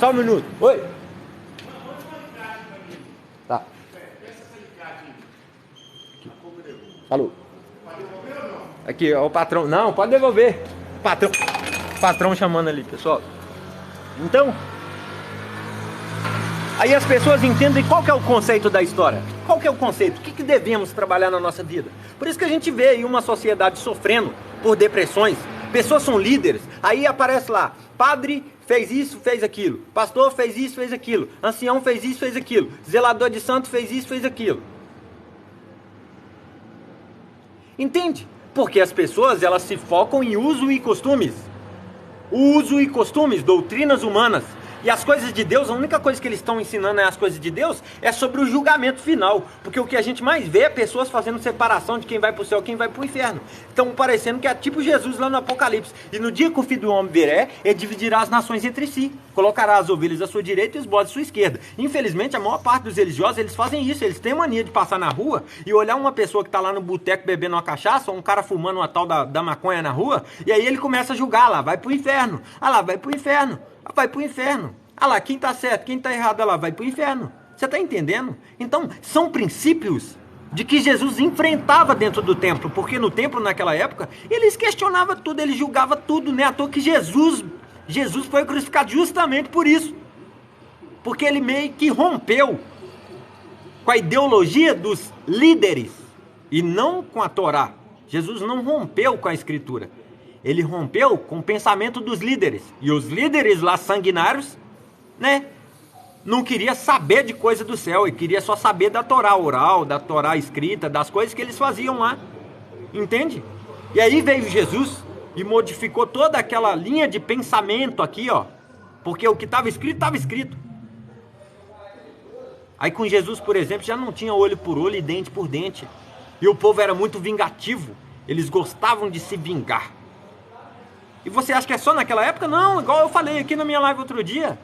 Só um minuto. Oi? Tá. Aqui. Falou. Aqui, ó, o patrão. Não, pode devolver. Patrão chamando ali, pessoal. Então, aí as pessoas entendem qual que é o conceito da história. Qual que é o conceito? O que devemos trabalhar na nossa vida? Por isso que a gente vê aí uma sociedade sofrendo por depressões. Pessoas são líderes. Aí aparece lá, padre fez isso, fez aquilo. Pastor fez isso, fez aquilo. Ancião fez isso, fez aquilo. Zelador de santo fez isso, fez aquilo. Entende? Porque as pessoas, elas se focam em uso e costumes. Uso e costumes, doutrinas humanas. E as coisas de Deus, a única coisa que eles estão ensinando as coisas de Deus é sobre o julgamento final. Porque o que a gente mais vê é pessoas fazendo separação de quem vai para o céu e quem vai para o inferno. Estão parecendo que é tipo Jesus lá no Apocalipse. E no dia que o Filho do Homem vier, ele dividirá as nações entre si. Colocará as ovelhas à sua direita e os bodes à sua esquerda. Infelizmente, a maior parte dos religiosos, eles fazem isso. Eles têm mania de passar na rua e olhar uma pessoa que está lá no boteco bebendo uma cachaça, ou um cara fumando uma tal da maconha na rua, e aí ele começa a julgar lá, vai para o inferno. Ah lá, vai para o inferno. Vai para o inferno. Ah lá, quem está certo, quem está errado, ah lá, vai para o inferno. Você está entendendo? Então, são princípios de que Jesus enfrentava dentro do templo, porque no templo, naquela época, eles questionavam tudo, ele julgava tudo, né? À toa que Jesus foi crucificado justamente por isso. Porque ele meio que rompeu com a ideologia dos líderes e não com a Torá. Jesus não rompeu com a Escritura. Ele rompeu com o pensamento dos líderes. E os líderes lá sanguinários, né, não queria saber de coisa do céu, ele queria só saber da Torá oral, da Torá escrita, das coisas que eles faziam lá, entende? E aí veio Jesus e modificou toda aquela linha de pensamento aqui, ó, porque o que estava escrito, estava escrito. Aí com Jesus, por exemplo, já não tinha olho por olho e dente por dente, e o povo era muito vingativo, eles gostavam de se vingar. E você acha que é só naquela época? Não, igual eu falei aqui na minha live outro dia.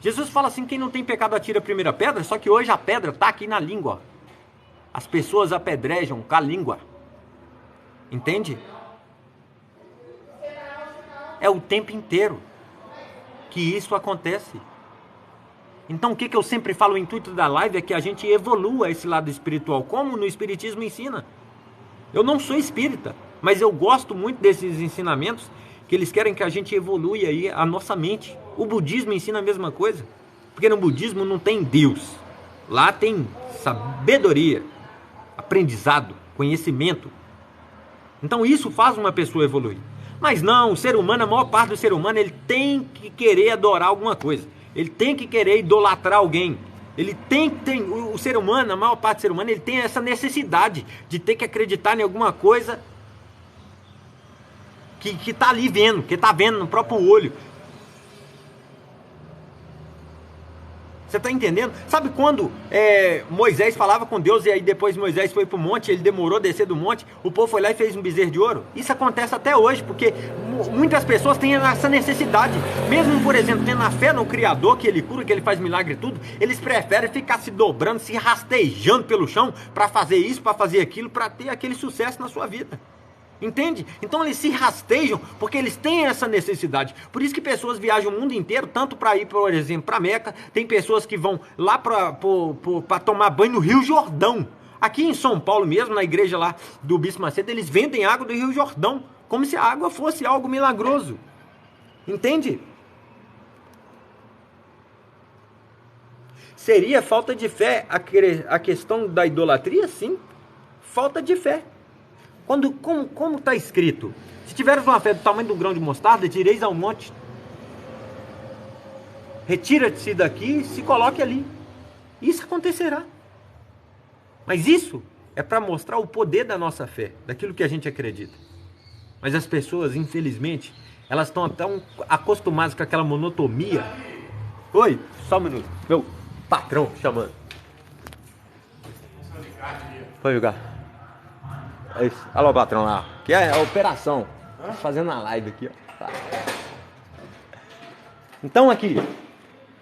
Jesus fala assim, quem não tem pecado atira a primeira pedra, só que hoje a pedra está aqui na língua. As pessoas apedrejam com a língua. Entende? É o tempo inteiro que isso acontece. Então o que eu sempre falo, o intuito da live é que a gente evolua esse lado espiritual, como no Espiritismo ensina. Eu não sou espírita, mas eu gosto muito desses ensinamentos, que eles querem que a gente evolua aí a nossa mente. O budismo ensina a mesma coisa. Porque no budismo não tem Deus. Lá tem sabedoria, aprendizado, conhecimento. Então isso faz uma pessoa evoluir. Mas não, o ser humano, a maior parte do ser humano, ele tem que querer adorar alguma coisa. Ele tem que querer idolatrar alguém. Ele o ser humano, a maior parte do ser humano, ele tem essa necessidade de ter que acreditar em alguma coisa que está ali vendo, que está vendo no próprio olho. Você está entendendo? Sabe quando Moisés falava com Deus e aí depois Moisés foi para o monte, ele demorou a descer do monte, o povo foi lá e fez um bezerro de ouro? Isso acontece até hoje, porque muitas pessoas têm essa necessidade. Mesmo, por exemplo, tendo a fé no Criador, que Ele cura, que Ele faz milagre e tudo, eles preferem ficar se dobrando, se rastejando pelo chão para fazer isso, para fazer aquilo, para ter aquele sucesso na sua vida. Entende? Então eles se rastejam porque eles têm essa necessidade. Por isso que pessoas viajam o mundo inteiro, tanto para ir, por exemplo, para Meca. Tem pessoas que vão lá para tomar banho no Rio Jordão. Aqui em São Paulo mesmo, na igreja lá do Bispo Macedo, eles vendem água do Rio Jordão, como se a água fosse algo milagroso. Entende? Seria falta de fé a questão da idolatria? Sim, falta de fé. Como está escrito? Se tiveres uma fé do tamanho de um grão de mostarda, direis ao monte: retira-te daqui e se coloque ali. Isso acontecerá. Mas isso é para mostrar o poder da nossa fé, daquilo que a gente acredita. Mas as pessoas, infelizmente, elas estão tão acostumadas com aquela monotonia. Oi, só um minuto. Meu patrão chamando. Pode jogar. É isso. Alô, patrão lá. Que é a operação. Tô fazendo uma live aqui, ó. Então aqui.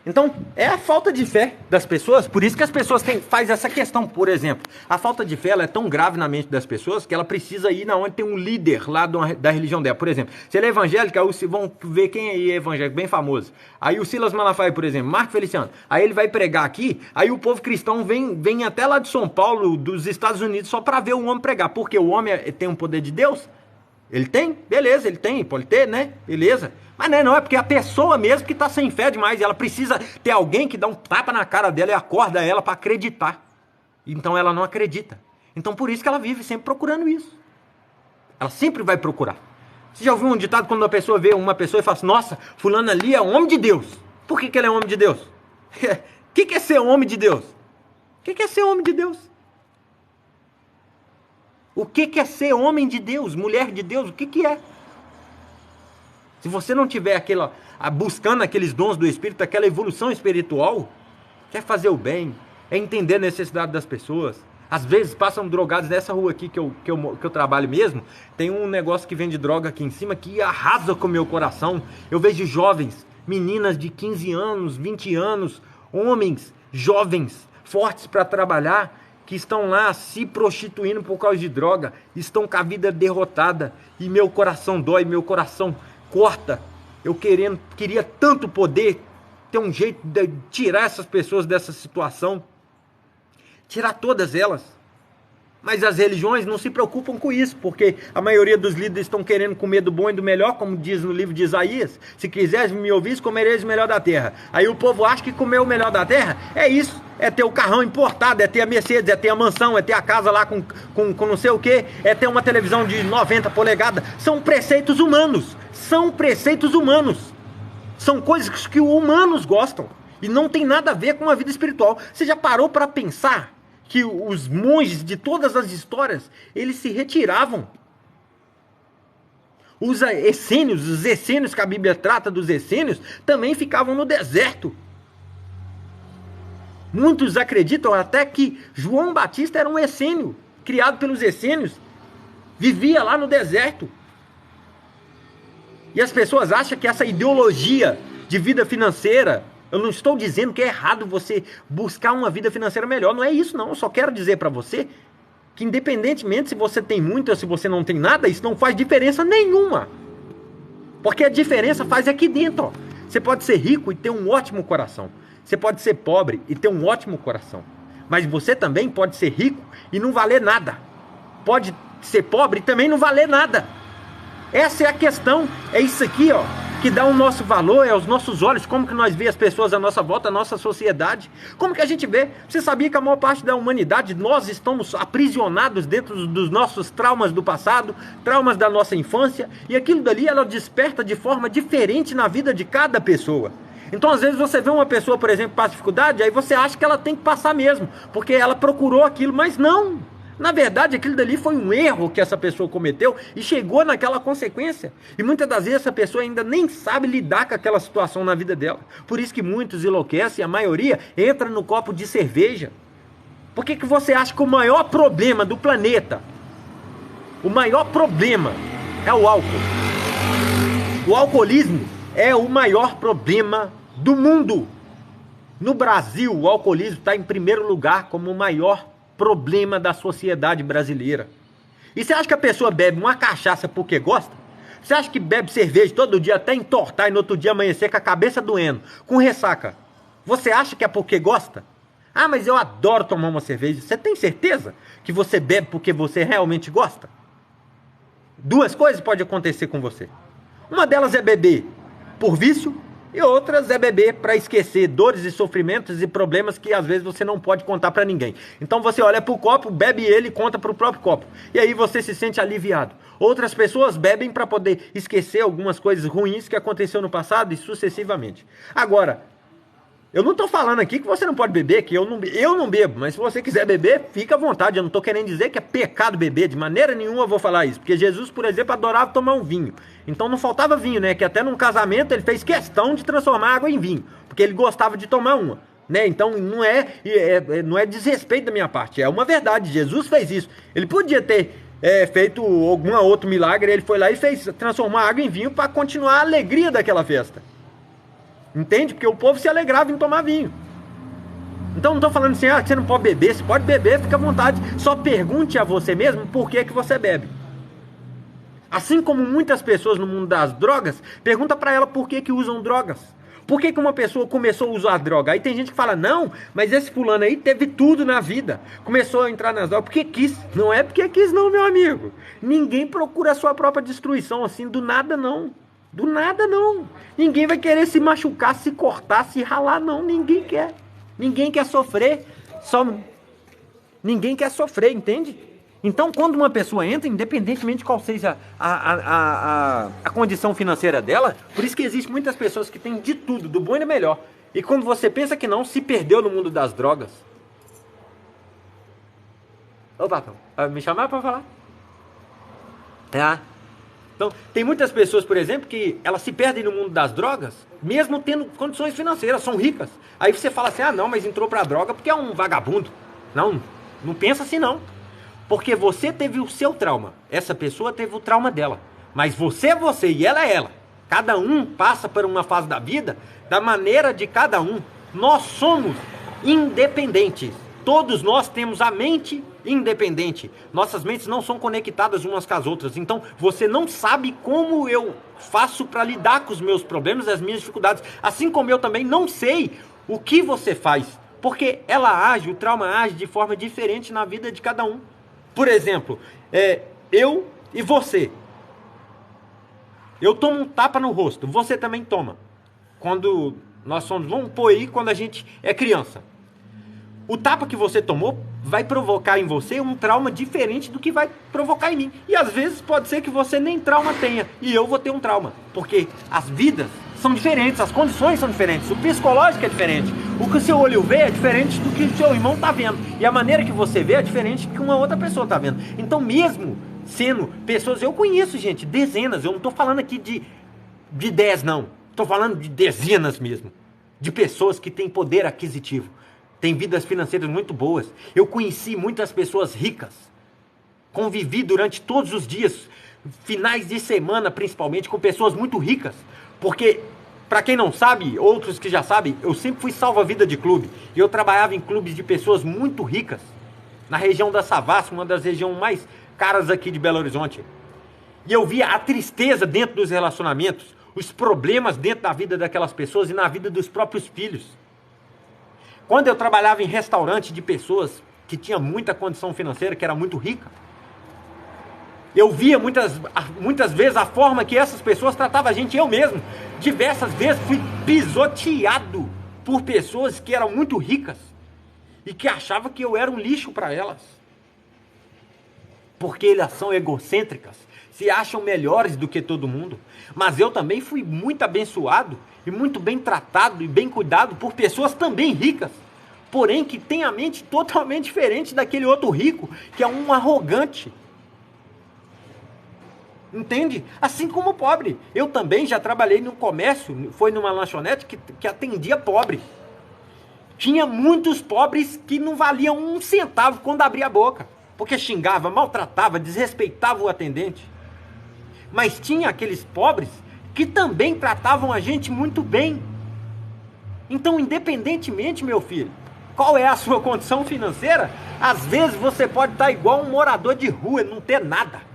Então é a falta de fé das pessoas. Por isso que as pessoas faz essa questão. Por exemplo, a falta de fé ela é tão grave na mente das pessoas que ela precisa ir na onde tem um líder lá da religião dela. Por exemplo, se ele é evangélico, aí vão ver quem é evangélico, bem famoso. Aí o Silas Malafaia, por exemplo, Marco Feliciano. Aí ele vai pregar aqui, aí o povo cristão vem até lá de São Paulo, dos Estados Unidos, só para ver o homem pregar. Porque o homem tem um poder de Deus? Ele tem? Beleza, ele tem, pode ter, né? Beleza. Mas não é porque a pessoa mesmo que está sem fé demais, ela precisa ter alguém que dá um tapa na cara dela e acorda ela para acreditar. Então ela não acredita. Então por isso que ela vive sempre procurando isso. Ela sempre vai procurar. Você já ouviu um ditado quando uma pessoa vê uma pessoa e fala assim: nossa, fulano ali é um homem de Deus. Por que ele é um homem de Deus? O que é ser homem de Deus? O que é ser homem de Deus? O que é ser homem de Deus, mulher de Deus? O que é? Se você não tiver buscando aqueles dons do Espírito, aquela evolução espiritual, quer fazer o bem, é entender a necessidade das pessoas. Às vezes passam drogados nessa rua aqui que eu trabalho mesmo. Tem um negócio que vende droga aqui em cima que arrasa com o meu coração. Eu vejo jovens, meninas de 15 anos, 20 anos, homens jovens, fortes para trabalhar, que estão lá se prostituindo por causa de droga, estão com a vida derrotada. E meu coração dói, meu coração corta. Eu queria tanto poder ter um jeito de tirar essas pessoas dessa situação, tirar todas elas. Mas as religiões não se preocupam com isso, porque a maioria dos líderes estão querendo comer do bom e do melhor, como diz no livro de Isaías: se quiseres me ouvir, comereis o melhor da terra. Aí o povo acha que comer o melhor da terra é isso, é ter o carrão importado, é ter a Mercedes, é ter a mansão, é ter a casa lá com não sei o que, é ter uma televisão de 90 polegadas. São preceitos humanos, são coisas que os humanos gostam e não tem nada a ver com a vida espiritual. Você já parou para pensar que os monges de todas as histórias, eles se retiravam? Os essênios que a Bíblia trata dos essênios, também ficavam no deserto. Muitos acreditam até que João Batista era um essênio, criado pelos essênios, vivia lá no deserto. E as pessoas acham que essa ideologia de vida financeira, eu não estou dizendo que é errado você buscar uma vida financeira melhor, não é isso não, eu só quero dizer para você que independentemente se você tem muito ou se você não tem nada, isso não faz diferença nenhuma. Porque a diferença faz aqui dentro, ó. Você pode ser rico e ter um ótimo coração. Você pode ser pobre e ter um ótimo coração. Mas você também pode ser rico e não valer nada. Pode ser pobre e também não valer nada. Essa é a questão, é isso aqui, ó. que dá o nosso valor, é os nossos olhos, como que nós vemos as pessoas à nossa volta, a nossa sociedade. Como que a gente vê? Você sabia que a maior parte da humanidade, nós estamos aprisionados dentro dos nossos traumas do passado, traumas da nossa infância, e aquilo dali ela desperta de forma diferente na vida de cada pessoa. Então, às vezes, você vê uma pessoa, por exemplo, que passa dificuldade, aí você acha que ela tem que passar mesmo, porque ela procurou aquilo, mas não. Na verdade, aquilo dali foi um erro que essa pessoa cometeu e chegou naquela consequência. E muitas das vezes essa pessoa ainda nem sabe lidar com aquela situação na vida dela. Por isso que muitos enlouquecem, a maioria entra no copo de cerveja. Por que você acha que o maior problema do planeta, o maior problema é o álcool? O alcoolismo é o maior problema do mundo. No Brasil, o alcoolismo está em primeiro lugar como o maior problema da sociedade brasileira. E você acha que a pessoa bebe uma cachaça porque gosta? Você acha que bebe cerveja todo dia até entortar e no outro dia amanhecer com a cabeça doendo, com ressaca? Você acha que é porque gosta? Ah, mas eu adoro tomar uma cerveja. Você tem certeza que você bebe porque você realmente gosta? Duas coisas podem acontecer com você. Uma delas é beber por vício e outras é beber para esquecer dores e sofrimentos e problemas que às vezes você não pode contar para ninguém. Então você olha para o copo, bebe ele e conta para o próprio copo. E aí você se sente aliviado. Outras pessoas bebem para poder esquecer algumas coisas ruins que aconteceu no passado e sucessivamente. Agora, eu não estou falando aqui que você não pode beber, que eu não bebo, mas se você quiser beber, fica à vontade. Eu não estou querendo dizer que é pecado beber, de maneira nenhuma eu vou falar isso. Porque Jesus, por exemplo, adorava tomar um vinho. Então não faltava vinho, né? Que até num casamento ele fez questão de transformar água em vinho, porque ele gostava de tomar uma, né? Então não é desrespeito da minha parte, é uma verdade. Jesus fez isso. Ele podia ter feito algum outro milagre, ele foi lá e fez transformar água em vinho para continuar a alegria daquela festa. Entende? Porque o povo se alegrava em tomar vinho. Então não estou falando assim, que você não pode beber. Você pode beber, fica à vontade. Só pergunte a você mesmo por que você bebe. Assim como muitas pessoas no mundo das drogas, pergunta para ela por que usam drogas. Por que uma pessoa começou a usar droga? Aí tem gente que fala, não, mas esse fulano aí teve tudo na vida. Começou a entrar nas drogas porque quis. Não é porque quis não, meu amigo. Ninguém procura a sua própria destruição assim, do nada não. Do nada não. Ninguém vai querer se machucar, se cortar, se ralar não. Ninguém quer. Ninguém quer sofrer. Ninguém quer sofrer, entende? Então quando uma pessoa entra, independentemente de qual seja a condição financeira dela, por isso que existem muitas pessoas que têm de tudo, do bom e do melhor. E quando você pensa que não, se perdeu no mundo das drogas. Ô patrão, me chamar para falar? Então, tem muitas pessoas, por exemplo, que elas se perdem no mundo das drogas, mesmo tendo condições financeiras, são ricas. Aí você fala assim, não, mas entrou pra droga porque é um vagabundo. Não pensa assim não. Porque você teve o seu trauma, essa pessoa teve o trauma dela. Mas você é você e ela é ela. Cada um passa por uma fase da vida da maneira de cada um. Nós somos independentes. Todos nós temos a mente independente. Nossas mentes não são conectadas umas com as outras. Então, você não sabe como eu faço para lidar com os meus problemas, as minhas dificuldades. Assim como eu também não sei o que você faz. Porque o trauma age de forma diferente na vida de cada um. Por exemplo, eu e você. Eu tomo um tapa no rosto, você também toma. Quando nós somos, vamos pôr aí, quando a gente é criança. O tapa que você tomou vai provocar em você um trauma diferente do que vai provocar em mim. E às vezes pode ser que você nem trauma tenha e eu vou ter um trauma. Porque as vidas são diferentes, as condições são diferentes, o psicológico é diferente. O que o seu olho vê é diferente do que o seu irmão está vendo. E a maneira que você vê é diferente do que uma outra pessoa está vendo. Então mesmo sendo pessoas, eu conheço gente, dezenas, eu não estou falando aqui de 10 não. Estou falando de dezenas mesmo. De pessoas que têm poder aquisitivo. Tem vidas financeiras muito boas. Eu conheci muitas pessoas ricas. Convivi durante todos os dias, finais de semana principalmente, com pessoas muito ricas. Porque, para quem não sabe, outros que já sabem, eu sempre fui salva-vida de clube. E eu trabalhava em clubes de pessoas muito ricas. Na região da Savassi, uma das regiões mais caras aqui de Belo Horizonte. E eu via a tristeza dentro dos relacionamentos, os problemas dentro da vida daquelas pessoas e na vida dos próprios filhos. Quando eu trabalhava em restaurante de pessoas que tinham muita condição financeira, que era muito rica, Eu via muitas vezes a forma que essas pessoas tratavam a gente. Eu mesmo, diversas vezes, fui pisoteado por pessoas que eram muito ricas e que achavam que eu era um lixo para elas. Porque elas são egocêntricas, se acham melhores do que todo mundo. Mas eu também fui muito abençoado e muito bem tratado e bem cuidado por pessoas também ricas, porém que têm a mente totalmente diferente daquele outro rico, que é um arrogante. Entende? Assim como o pobre. Eu também já trabalhei num comércio, foi numa lanchonete que atendia pobre. Tinha muitos pobres que não valiam um centavo quando abria a boca, porque xingava, maltratava, desrespeitava o atendente. Mas tinha aqueles pobres que também tratavam a gente muito bem. Então, independentemente, meu filho, qual é a sua condição financeira, às vezes você pode estar igual um morador de rua, não ter nada.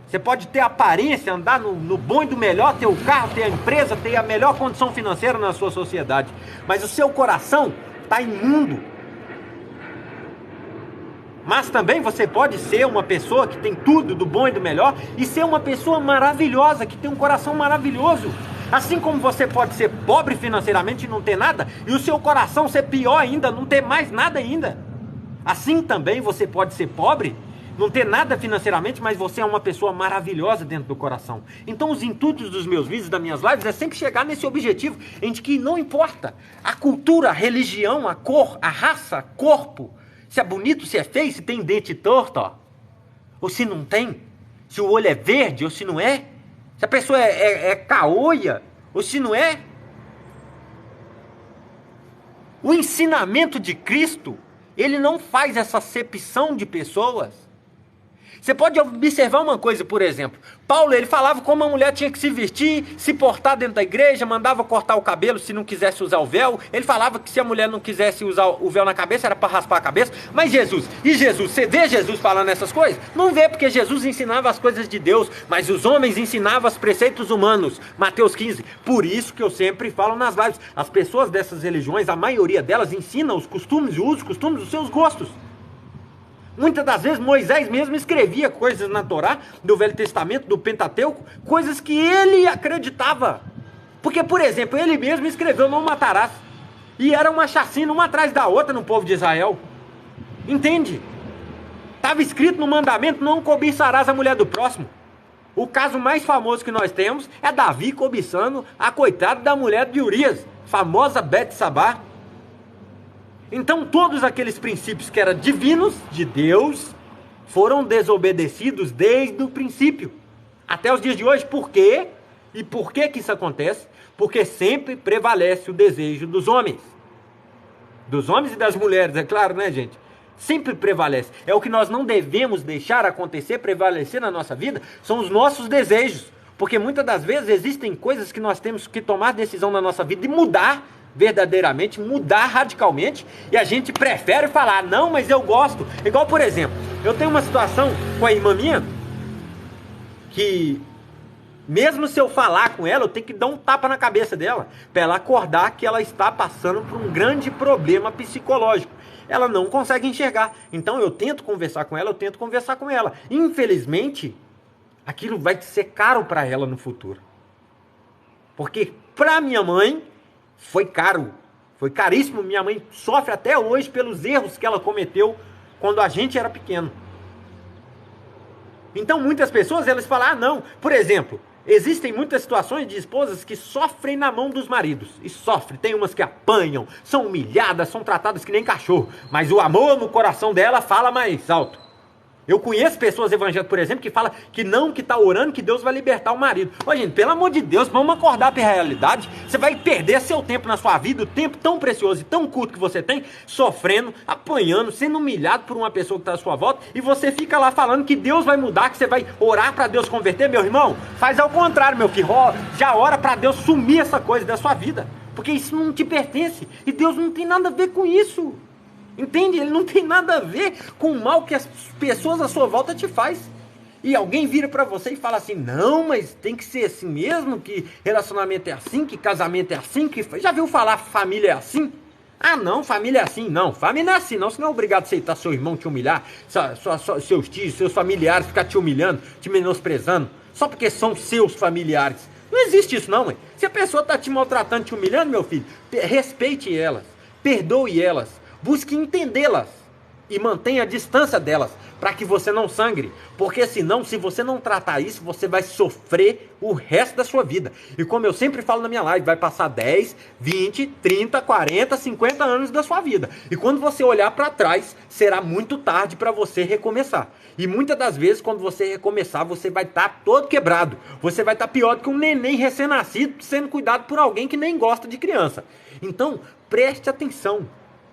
Você pode ter aparência, andar no bom e do melhor, ter o carro, ter a empresa, ter a melhor condição financeira na sua sociedade. Mas o seu coração está imundo. Mas também você pode ser uma pessoa que tem tudo do bom e do melhor e ser uma pessoa maravilhosa, que tem um coração maravilhoso. Assim como você pode ser pobre financeiramente e não ter nada, e o seu coração ser pior ainda, não ter mais nada ainda. Assim também você pode ser pobre, não ter nada financeiramente, mas você é uma pessoa maravilhosa dentro do coração. Então os intuitos dos meus vídeos, das minhas lives, é sempre chegar nesse objetivo, em que não importa a cultura, a religião, a cor, a raça, corpo, se é bonito, se é feio, se tem dente torto, ó, ou se não tem, se o olho é verde ou se não é, se a pessoa é caolha ou se não é. O ensinamento de Cristo, ele não faz essa acepção de pessoas. Você pode observar uma coisa, por exemplo. Paulo, ele falava como a mulher tinha que se vestir, se portar dentro da igreja, mandava cortar o cabelo se não quisesse usar o véu. Ele falava que se a mulher não quisesse usar o véu na cabeça, era para raspar a cabeça. Mas Jesus, você vê Jesus falando essas coisas? Não vê, porque Jesus ensinava as coisas de Deus, mas os homens ensinavam os preceitos humanos. Mateus 15. Por isso que eu sempre falo nas lives, as pessoas dessas religiões, a maioria delas ensina os costumes e os costumes dos seus gostos. Muitas das vezes Moisés mesmo escrevia coisas na Torá, do Velho Testamento, do Pentateuco, coisas que ele acreditava. Porque, por exemplo, ele mesmo escreveu não matarás. E era uma chacina uma atrás da outra no povo de Israel. Entende? Estava escrito no mandamento, não cobiçarás a mulher do próximo. O caso mais famoso que nós temos é Davi cobiçando a coitada da mulher de Urias, famosa Betsabá. Então todos aqueles princípios que eram divinos, de Deus, foram desobedecidos desde o princípio, até os dias de hoje. Por quê? E por que isso acontece? Porque sempre prevalece o desejo dos homens e das mulheres, é claro, né, gente? Sempre prevalece. É o que nós não devemos deixar acontecer, prevalecer na nossa vida, são os nossos desejos. Porque muitas das vezes existem coisas que nós temos que tomar decisão na nossa vida e mudar verdadeiramente, mudar radicalmente, e a gente prefere falar, não, mas eu gosto. Igual, por exemplo, eu tenho uma situação com a irmã minha, que mesmo se eu falar com ela, eu tenho que dar um tapa na cabeça dela, para ela acordar que ela está passando por um grande problema psicológico. Ela não consegue enxergar. Então eu tento conversar com ela, Infelizmente, aquilo vai ser caro para ela no futuro. Porque para minha mãe foi caro, foi caríssimo. Minha mãe sofre até hoje pelos erros que ela cometeu quando a gente era pequeno. Então muitas pessoas, elas falam, não, por exemplo, existem muitas situações de esposas que sofrem na mão dos maridos, e sofrem, tem umas que apanham, são humilhadas, são tratadas que nem cachorro, mas o amor no coração dela fala mais alto. Eu conheço pessoas evangélicas, por exemplo, que falam que não, que está orando, que Deus vai libertar o marido. Ô, gente, pelo amor de Deus, vamos acordar para a realidade. Você vai perder seu tempo na sua vida, o tempo tão precioso e tão curto que você tem, sofrendo, apanhando, sendo humilhado por uma pessoa que está à sua volta, e você fica lá falando que Deus vai mudar, que você vai orar para Deus converter. Meu irmão, faz ao contrário, meu filho. Já ora para Deus sumir essa coisa da sua vida, porque isso não te pertence, e Deus não tem nada a ver com isso. Entende? Ele não tem nada a ver com o mal que as pessoas à sua volta te faz. E alguém vira pra você e fala assim, não, mas tem que ser assim mesmo, que relacionamento é assim, que casamento é assim, que... Já viu falar família é assim? Ah, não, família é assim. Não, família não é assim, não. Você não é obrigado a aceitar seu irmão te humilhar, seus tios, seus familiares ficar te humilhando, te menosprezando, só porque são seus familiares. Não existe isso, não, mãe. Se a pessoa tá te maltratando, te humilhando, meu filho, respeite elas, perdoe elas, busque entendê-las e mantenha a distância delas, para que você não sangre, porque senão, se você não tratar isso, você vai sofrer o resto da sua vida. E como eu sempre falo na minha live, vai passar 10, 20, 30, 40, 50 anos da sua vida. E quando você olhar para trás, será muito tarde para você recomeçar. E muitas das vezes, quando você recomeçar, você vai estar todo quebrado. Você vai estar pior do que um neném recém-nascido, sendo cuidado por alguém que nem gosta de criança. Então, preste atenção.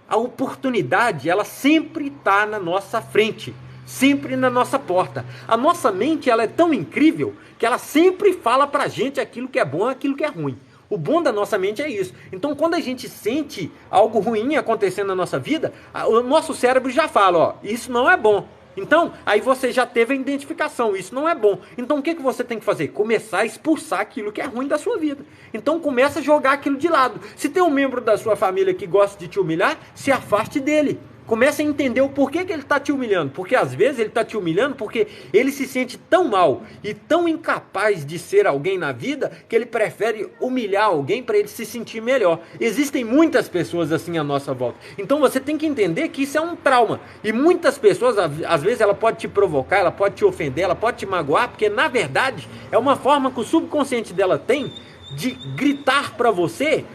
A oportunidade, ela sempre está na nossa frente, sempre na nossa porta. A nossa mente, ela é tão incrível que ela sempre fala pra gente aquilo que é bom e aquilo que é ruim. O bom da nossa mente é isso. Então, quando a gente sente algo ruim acontecendo na nossa vida, o nosso cérebro já fala, ó, isso não é bom. Então, aí você já teve a identificação, isso não é bom. Então, o que você tem que fazer? Começar a expulsar aquilo que é ruim da sua vida. Então, começa a jogar aquilo de lado. Se tem um membro da sua família que gosta de te humilhar, se afaste dele. Comece a entender o porquê que ele está te humilhando. Porque às vezes ele está te humilhando porque ele se sente tão mal e tão incapaz de ser alguém na vida que ele prefere humilhar alguém para ele se sentir melhor. Existem muitas pessoas assim à nossa volta. Então você tem que entender que isso é um trauma. E muitas pessoas, às vezes, ela pode te provocar, ela pode te ofender, ela pode te magoar, porque na verdade é uma forma que o subconsciente dela tem de gritar para você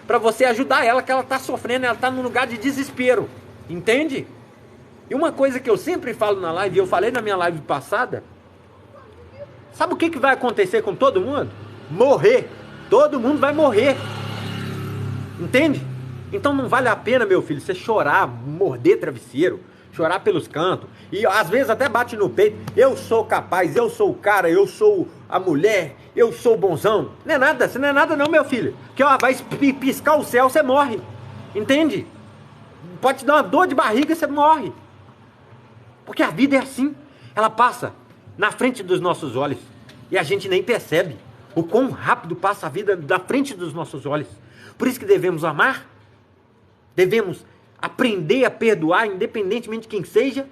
ajudar ela, que ela está sofrendo, ela está num lugar de desespero. Entende? E uma coisa que eu sempre falo na live, eu falei na minha live passada, sabe o que vai acontecer com todo mundo? Morrer. Todo mundo vai morrer. Entende? Então não vale a pena, meu filho, você chorar, morder travesseiro, chorar pelos cantos, e às vezes até bate no peito, eu sou capaz, eu sou o cara, eu sou a mulher, eu sou o bonzão. Não é nada, você não é nada não, meu filho. Que ó, vai piscar o céu, você morre. Entende? Pode te dar uma dor de barriga e você morre. Porque a vida é assim. Ela passa na frente dos nossos olhos. E a gente nem percebe o quão rápido passa a vida na frente dos nossos olhos. Por isso que devemos amar. Devemos aprender a perdoar, independentemente de quem seja.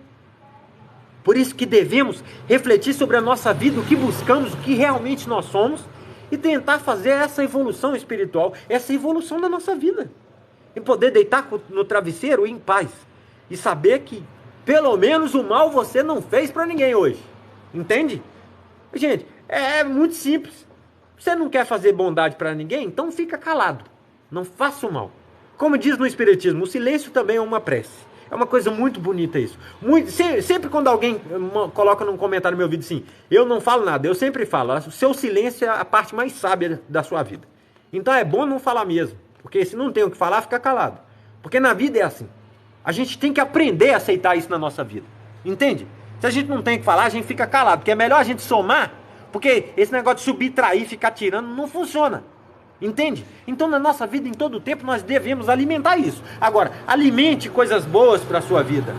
Por isso que devemos refletir sobre a nossa vida, o que buscamos, o que realmente nós somos. E tentar fazer essa evolução espiritual, essa evolução da nossa vida. E poder deitar no travesseiro em paz. E saber que, pelo menos, o mal você não fez para ninguém hoje. Entende? Gente, é muito simples. Você não quer fazer bondade para ninguém? Então fica calado. Não faça o mal. Como diz no Espiritismo, o silêncio também é uma prece. É uma coisa muito bonita isso. Sempre quando alguém coloca num comentário no meu vídeo assim, eu não falo nada, eu sempre falo, o seu silêncio é a parte mais sábia da sua vida. Então é bom não falar mesmo. Porque se não tem o que falar, fica calado. Porque na vida é assim. A gente tem que aprender a aceitar isso na nossa vida. Entende? Se a gente não tem o que falar, a gente fica calado. Porque é melhor a gente somar. Porque esse negócio de subir, trair, ficar tirando, não funciona. Entende? Então na nossa vida, em todo o tempo, nós devemos alimentar isso. Agora, alimente coisas boas para a sua vida.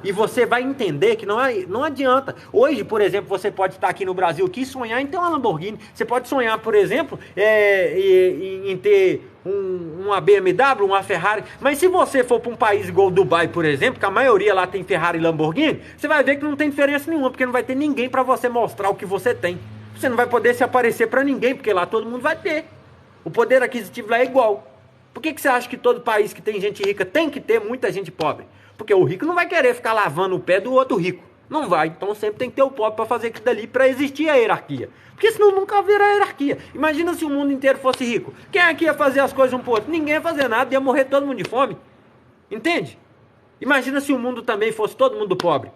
E você vai entender que não adianta. Hoje, por exemplo, você pode estar aqui no Brasil e sonhar em ter uma Lamborghini. Você pode sonhar, por exemplo, em ter uma BMW, uma Ferrari. Mas se você for para um país igual Dubai, por exemplo, que a maioria lá tem Ferrari e Lamborghini, você vai ver que não tem diferença nenhuma, porque não vai ter ninguém para você mostrar o que você tem. Você não vai poder se aparecer para ninguém, porque lá todo mundo vai ter. O poder aquisitivo lá é igual. Por que você acha que todo país que tem gente rica tem que ter muita gente pobre? Porque o rico não vai querer ficar lavando o pé do outro rico. Não vai. Então sempre tem que ter o pobre para fazer aquilo dali, para existir a hierarquia. Porque senão nunca haverá hierarquia. Imagina se o mundo inteiro fosse rico. Quem é que ia fazer as coisas um pro outro? Ninguém ia fazer nada, ia morrer todo mundo de fome. Entende? Imagina se o mundo também fosse todo mundo pobre.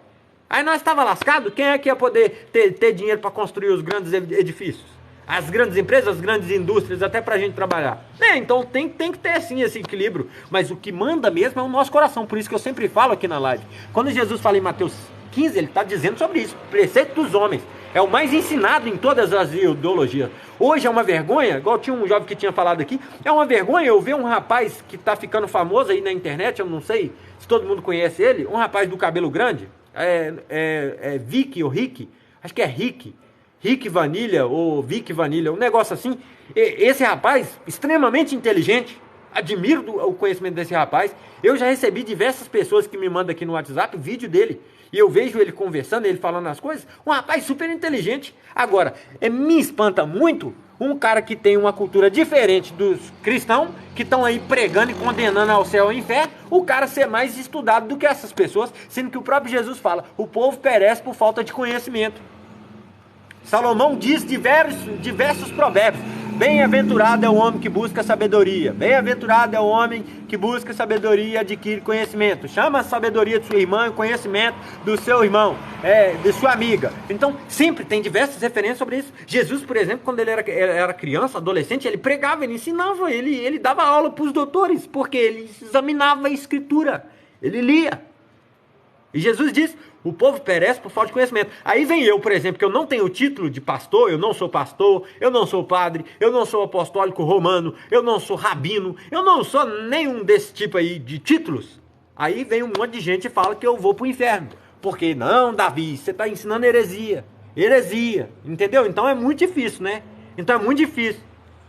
Aí nós estava lascado. Quem é que ia poder ter dinheiro para construir os grandes edifícios? As grandes empresas, as grandes indústrias, até pra gente trabalhar. Então tem que ter sim esse equilíbrio. Mas o que manda mesmo é o nosso coração. Por isso que eu sempre falo aqui na live. Quando Jesus fala em Mateus 15, ele está dizendo sobre isso. Preceito dos homens. É o mais ensinado em todas as ideologias. Hoje é uma vergonha, igual tinha um jovem que tinha falado aqui, é uma vergonha eu ver um rapaz que está ficando famoso aí na internet, eu não sei se todo mundo conhece ele, um rapaz do cabelo grande, Vic ou Rick, acho que é Rick Vanilha ou Vic Vanilha, um negócio assim. Esse rapaz, extremamente inteligente, Admiro o conhecimento desse rapaz. Eu já recebi diversas pessoas que me mandam aqui no WhatsApp o vídeo dele. E eu vejo ele conversando, ele falando as coisas. Um rapaz super inteligente. Agora, me espanta muito um cara que tem uma cultura diferente dos cristãos, que estão aí pregando e condenando ao céu e ao inferno, o cara ser mais estudado do que essas pessoas, sendo que o próprio Jesus fala, o povo perece por falta de conhecimento. Salomão diz diversos provérbios. Bem-aventurado é o homem que busca sabedoria. Bem-aventurado é o homem que busca sabedoria e adquire conhecimento. Chama a sabedoria de sua irmã e o conhecimento do seu irmão, de sua amiga. Então, sempre tem diversas referências sobre isso. Jesus, por exemplo, quando ele era criança, adolescente, ele pregava, ele ensinava, ele dava aula para os doutores, porque ele examinava a escritura, ele lia. E Jesus diz, o povo perece por falta de conhecimento. Aí vem eu, por exemplo, que eu não tenho o título de pastor, eu não sou pastor, eu não sou padre, eu não sou apostólico romano, eu não sou rabino, eu não sou nenhum desse tipo aí de títulos. Aí vem um monte de gente e fala que eu vou pro inferno. Porque, não, Davi, você está ensinando heresia, entendeu? Então é muito difícil, né? Então é muito difícil,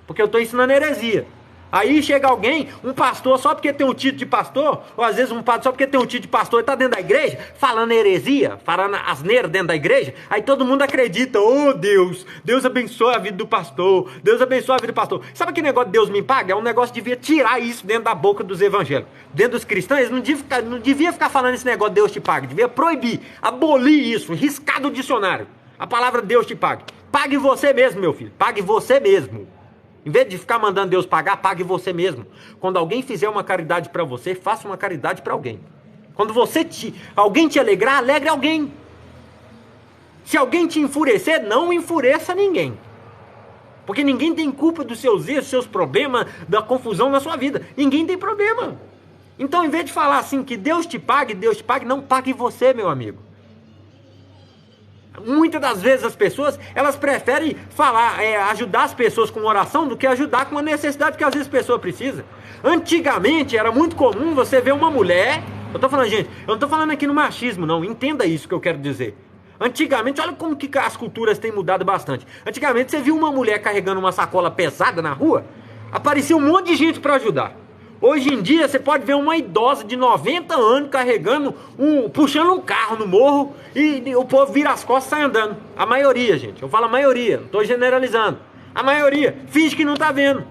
porque eu estou ensinando heresia. Aí chega alguém, um pastor, só porque tem um título de pastor, ou às vezes um padre só porque tem um título de pastor e está dentro da igreja, falando heresia, falando asneira dentro da igreja, aí todo mundo acredita, oh Deus abençoa a vida do pastor, Deus abençoa a vida do pastor. Sabe que negócio de Deus me paga? É um negócio que devia tirar isso dentro da boca dos evangélicos. Dentro dos cristãos, eles não devia ficar falando esse negócio de Deus te paga, devia proibir, abolir isso, riscar do dicionário. A palavra Deus te paga. Pague você mesmo, meu filho, pague você mesmo. Em vez de ficar mandando Deus pagar, pague você mesmo. Quando alguém fizer uma caridade para você, faça uma caridade para alguém. Quando alguém te alegrar, alegre alguém. Se alguém te enfurecer, não enfureça ninguém. Porque ninguém tem culpa dos seus erros, dos seus problemas, da confusão na sua vida. Ninguém tem problema. Então, em vez de falar assim, que Deus te pague, não pague você, meu amigo. Muitas das vezes as pessoas, elas preferem ajudar as pessoas com oração do que ajudar com uma necessidade que às vezes a pessoa precisa. Antigamente era muito comum você ver uma mulher, eu não tô falando aqui no machismo não, entenda isso que eu quero dizer. Antigamente, olha como que as culturas têm mudado bastante. Antigamente você viu uma mulher carregando uma sacola pesada na rua, aparecia um monte de gente para ajudar. Hoje em dia você pode ver uma idosa de 90 anos puxando um carro no morro e o povo vira as costas e sai andando. A maioria, gente, eu falo a maioria, não estou generalizando. A maioria finge que não está vendo.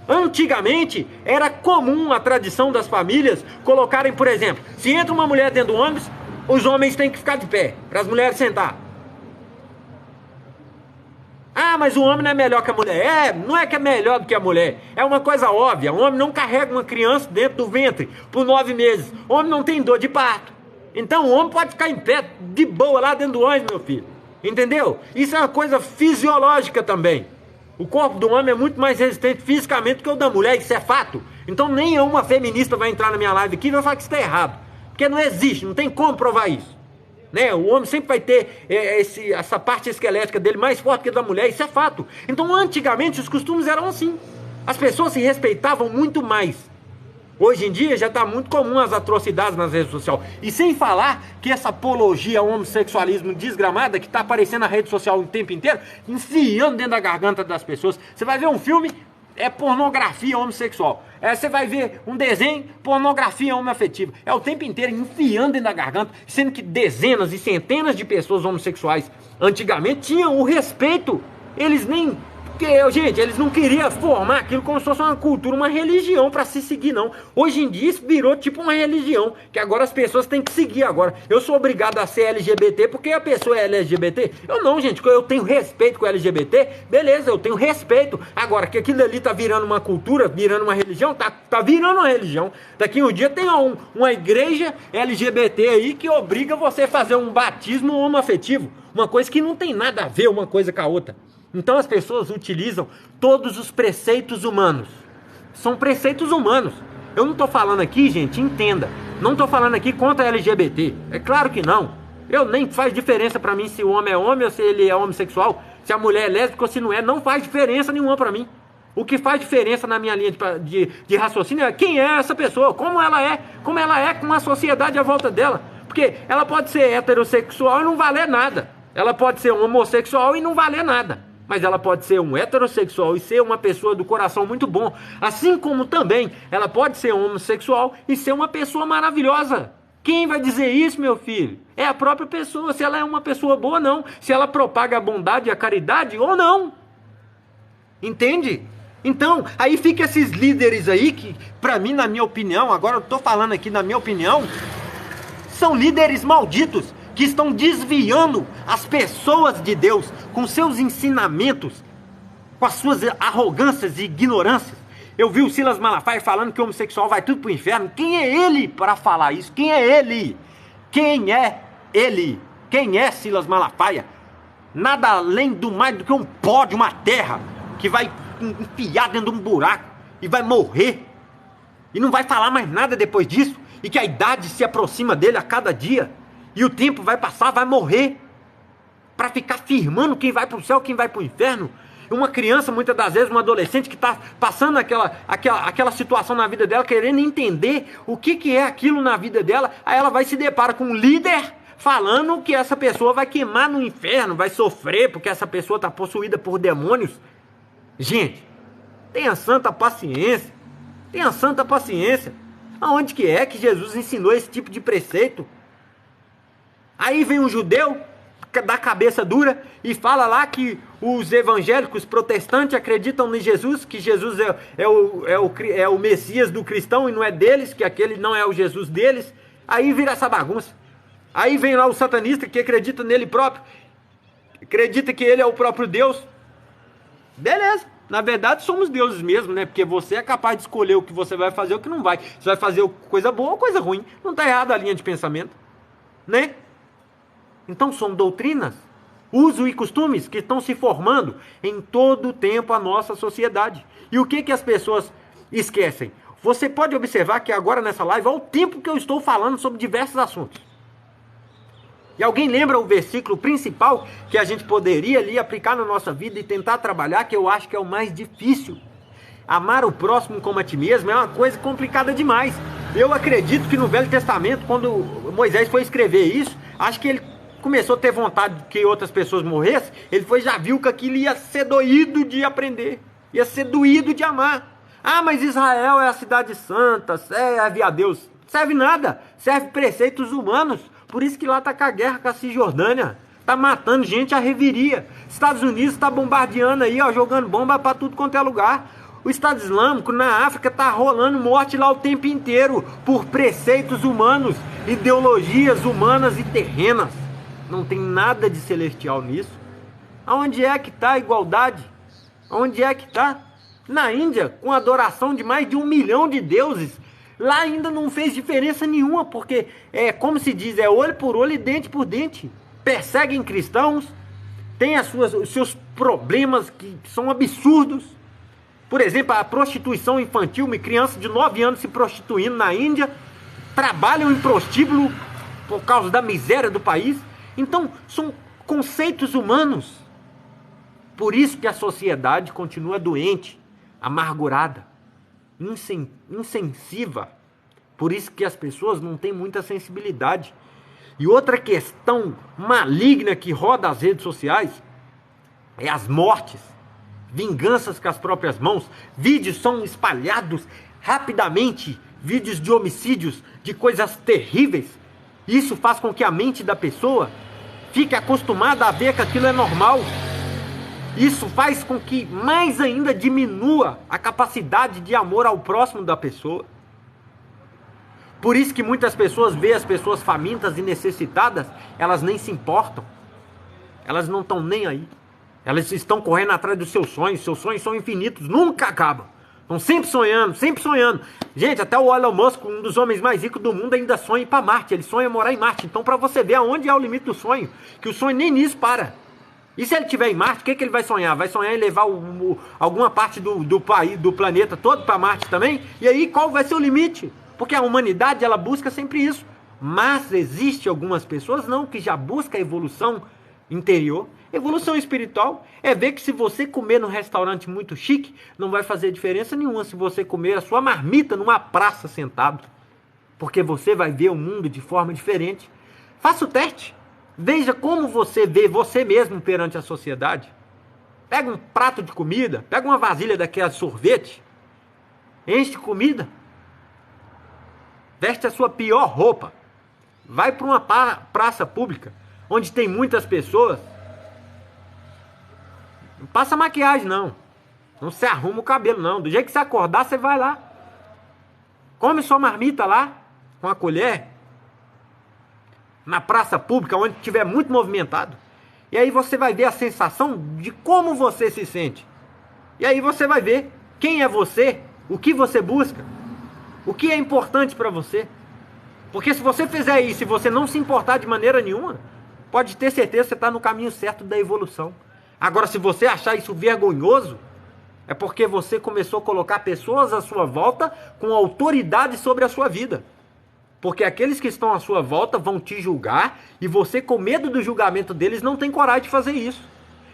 Antigamente era comum a tradição das famílias colocarem, por exemplo, se entra uma mulher dentro do ônibus, os homens têm que ficar de pé, para as mulheres sentar. Ah, mas o homem não é melhor que a mulher. Não é que é melhor do que a mulher. É uma coisa óbvia. O homem não carrega uma criança dentro do ventre por 9 meses. O homem não tem dor de parto. Então o homem pode ficar em pé de boa lá dentro do ônibus, meu filho. Entendeu? Isso é uma coisa fisiológica também. O corpo do homem é muito mais resistente fisicamente do que o da mulher. Isso é fato. Então nenhuma feminista vai entrar na minha live aqui e vai falar que isso está errado. Porque não existe, não tem como provar isso. Né? O homem sempre vai ter essa parte esquelética dele mais forte que a da mulher, isso é fato. Então antigamente os costumes eram assim. As pessoas se respeitavam muito mais. Hoje em dia já está muito comum as atrocidades nas redes sociais. E sem falar que essa apologia ao homossexualismo desgramada que está aparecendo na rede social o tempo inteiro, enfiando dentro da garganta das pessoas. Você vai ver um filme, é pornografia homossexual. Você vai ver um desenho, pornografia homoafetiva. É o tempo inteiro enfiando dentro da garganta, sendo que dezenas e centenas de pessoas homossexuais antigamente tinham o respeito. Eles nem... Gente, eles não queriam formar aquilo como se fosse uma cultura, uma religião para se seguir, não. Hoje em dia isso virou tipo uma religião, que agora as pessoas têm que seguir agora. Eu sou obrigado a ser LGBT porque a pessoa é LGBT? Eu não, gente, eu tenho respeito com o LGBT, beleza, eu tenho respeito. Agora, que aquilo ali tá virando uma cultura, virando uma religião, tá virando uma religião. Daqui um dia tem uma igreja LGBT aí que obriga você a fazer um batismo homoafetivo. Uma coisa que não tem nada a ver uma coisa com a outra. Então as pessoas utilizam todos os preceitos humanos. São preceitos humanos. Eu não estou falando aqui, gente, entenda. Não estou falando aqui contra LGBT. É claro que não. Nem faz diferença para mim se o homem é homem ou se ele é homossexual. Se a mulher é lésbica ou se não é. Não faz diferença nenhuma para mim. O que faz diferença na minha linha de raciocínio é quem é essa pessoa. Como ela é com a sociedade à volta dela. Porque ela pode ser heterossexual e não valer nada. Ela pode ser homossexual e não valer nada. Mas ela pode ser um heterossexual e ser uma pessoa do coração muito bom. Assim como também ela pode ser homossexual e ser uma pessoa maravilhosa. Quem vai dizer isso, meu filho? É a própria pessoa, se ela é uma pessoa boa ou não. Se ela propaga a bondade e a caridade ou não. Entende? Então, aí fica esses líderes aí que, pra mim, na minha opinião, agora eu tô falando aqui na minha opinião, são líderes malditos que estão desviando as pessoas de Deus com seus ensinamentos, com as suas arrogâncias e ignorâncias. Eu vi o Silas Malafaia falando que o homossexual vai tudo pro inferno. Quem é ele para falar isso? Quem é ele? Quem é ele? Quem é Silas Malafaia? Nada além do mais do que um pó de uma terra que vai enfiar dentro de um buraco e vai morrer. E não vai falar mais nada depois disso. E que a idade se aproxima dele a cada dia. E o tempo vai passar, vai morrer. Para ficar firmando quem vai para o céu, quem vai para o inferno. Uma criança, muitas das vezes, uma adolescente que está passando aquela situação na vida dela, querendo entender o que é aquilo na vida dela. Aí ela vai se deparar com um líder falando que essa pessoa vai queimar no inferno, vai sofrer porque essa pessoa está possuída por demônios. Gente, tenha santa paciência. Tenha santa paciência. Aonde que é que Jesus ensinou esse tipo de preceito? Aí vem um judeu da cabeça dura e fala lá que os evangélicos protestantes acreditam em Jesus, que Jesus é o Messias do cristão e não é deles, que aquele não é o Jesus deles. Aí vira essa bagunça. Aí vem lá o satanista que acredita nele próprio, acredita que ele é o próprio Deus. Beleza, na verdade somos deuses mesmo, né? Porque você é capaz de escolher o que você vai fazer e o que não vai. Você vai fazer coisa boa ou coisa ruim. Não está errado a linha de pensamento, né? Então são doutrinas, uso e costumes que estão se formando em todo o tempo a nossa sociedade. E o que as pessoas esquecem? Você pode observar que agora nessa live, olha o tempo que eu estou falando sobre diversos assuntos. E alguém lembra o versículo principal que a gente poderia ali aplicar na nossa vida e tentar trabalhar, que eu acho que é o mais difícil? Amar o próximo como a ti mesmo é uma coisa complicada demais. Eu acredito que no Velho Testamento, quando Moisés foi escrever isso, acho que ele começou a ter vontade de que outras pessoas morressem, ele já viu que aquilo ia ser doído de aprender, ia ser doído de amar. Ah, mas Israel é a cidade santa, serve a Deus. Serve nada, serve preceitos humanos. Por isso que lá está com a guerra com a Cisjordânia, está matando gente à reveria. Estados Unidos está bombardeando aí, ó, jogando bomba para tudo quanto é lugar. O Estado Islâmico na África está rolando morte lá o tempo inteiro, por preceitos humanos, ideologias humanas e terrenas. Não tem nada de celestial nisso. Aonde é que está a igualdade? Onde é que está? Na Índia, com adoração de mais de 1 milhão de deuses, lá ainda não fez diferença nenhuma, porque como se diz, é olho por olho e dente por dente. Perseguem cristãos, tem os seus problemas que são absurdos. Por exemplo, a prostituição infantil, uma criança de 9 anos se prostituindo na Índia, trabalham em prostíbulo por causa da miséria do país. Então, são conceitos humanos. Por isso que a sociedade continua doente, amargurada, insensiva. Por isso que as pessoas não têm muita sensibilidade. E outra questão maligna que roda as redes sociais é as mortes, vinganças com as próprias mãos. Vídeos são espalhados rapidamente, vídeos de homicídios, de coisas terríveis. Isso faz com que a mente da pessoa fique acostumada a ver que aquilo é normal. Isso faz com que mais ainda diminua a capacidade de amor ao próximo da pessoa. Por isso que muitas pessoas veem as pessoas famintas e necessitadas, elas nem se importam. Elas não estão nem aí. Elas estão correndo atrás dos seus sonhos são infinitos, nunca acabam. Estão sempre sonhando, sempre sonhando. Gente, até o Elon Musk, um dos homens mais ricos do mundo, ainda sonha ir para Marte. Ele sonha morar em Marte. Então, para você ver aonde é o limite do sonho, que o sonho nem nisso para. E se ele estiver em Marte, o que ele vai sonhar? Vai sonhar em levar alguma parte do país, do planeta todo para Marte também? E aí, qual vai ser o limite? Porque a humanidade, ela busca sempre isso. Mas existe algumas pessoas, não, que já buscam a evolução interior. Evolução espiritual é ver que se você comer num restaurante muito chique, não vai fazer diferença nenhuma se você comer a sua marmita numa praça sentado. Porque você vai ver o mundo de forma diferente. Faça o teste. Veja como você vê você mesmo perante a sociedade. Pega um prato de comida, pega uma vasilha daquela de sorvete, enche de comida, veste a sua pior roupa, vai para uma praça pública, onde tem muitas pessoas, não passa maquiagem não, não se arruma o cabelo não, do jeito que você acordar, você vai lá, come sua marmita lá, com a colher, na praça pública, onde estiver muito movimentado, e aí você vai ver a sensação de como você se sente, e aí você vai ver quem é você, o que você busca, o que é importante para você. Porque se você fizer isso e você não se importar de maneira nenhuma, pode ter certeza que você está no caminho certo da evolução. Agora, se você achar isso vergonhoso, é porque você começou a colocar pessoas à sua volta com autoridade sobre a sua vida. Porque aqueles que estão à sua volta vão te julgar e você, com medo do julgamento deles, não tem coragem de fazer isso.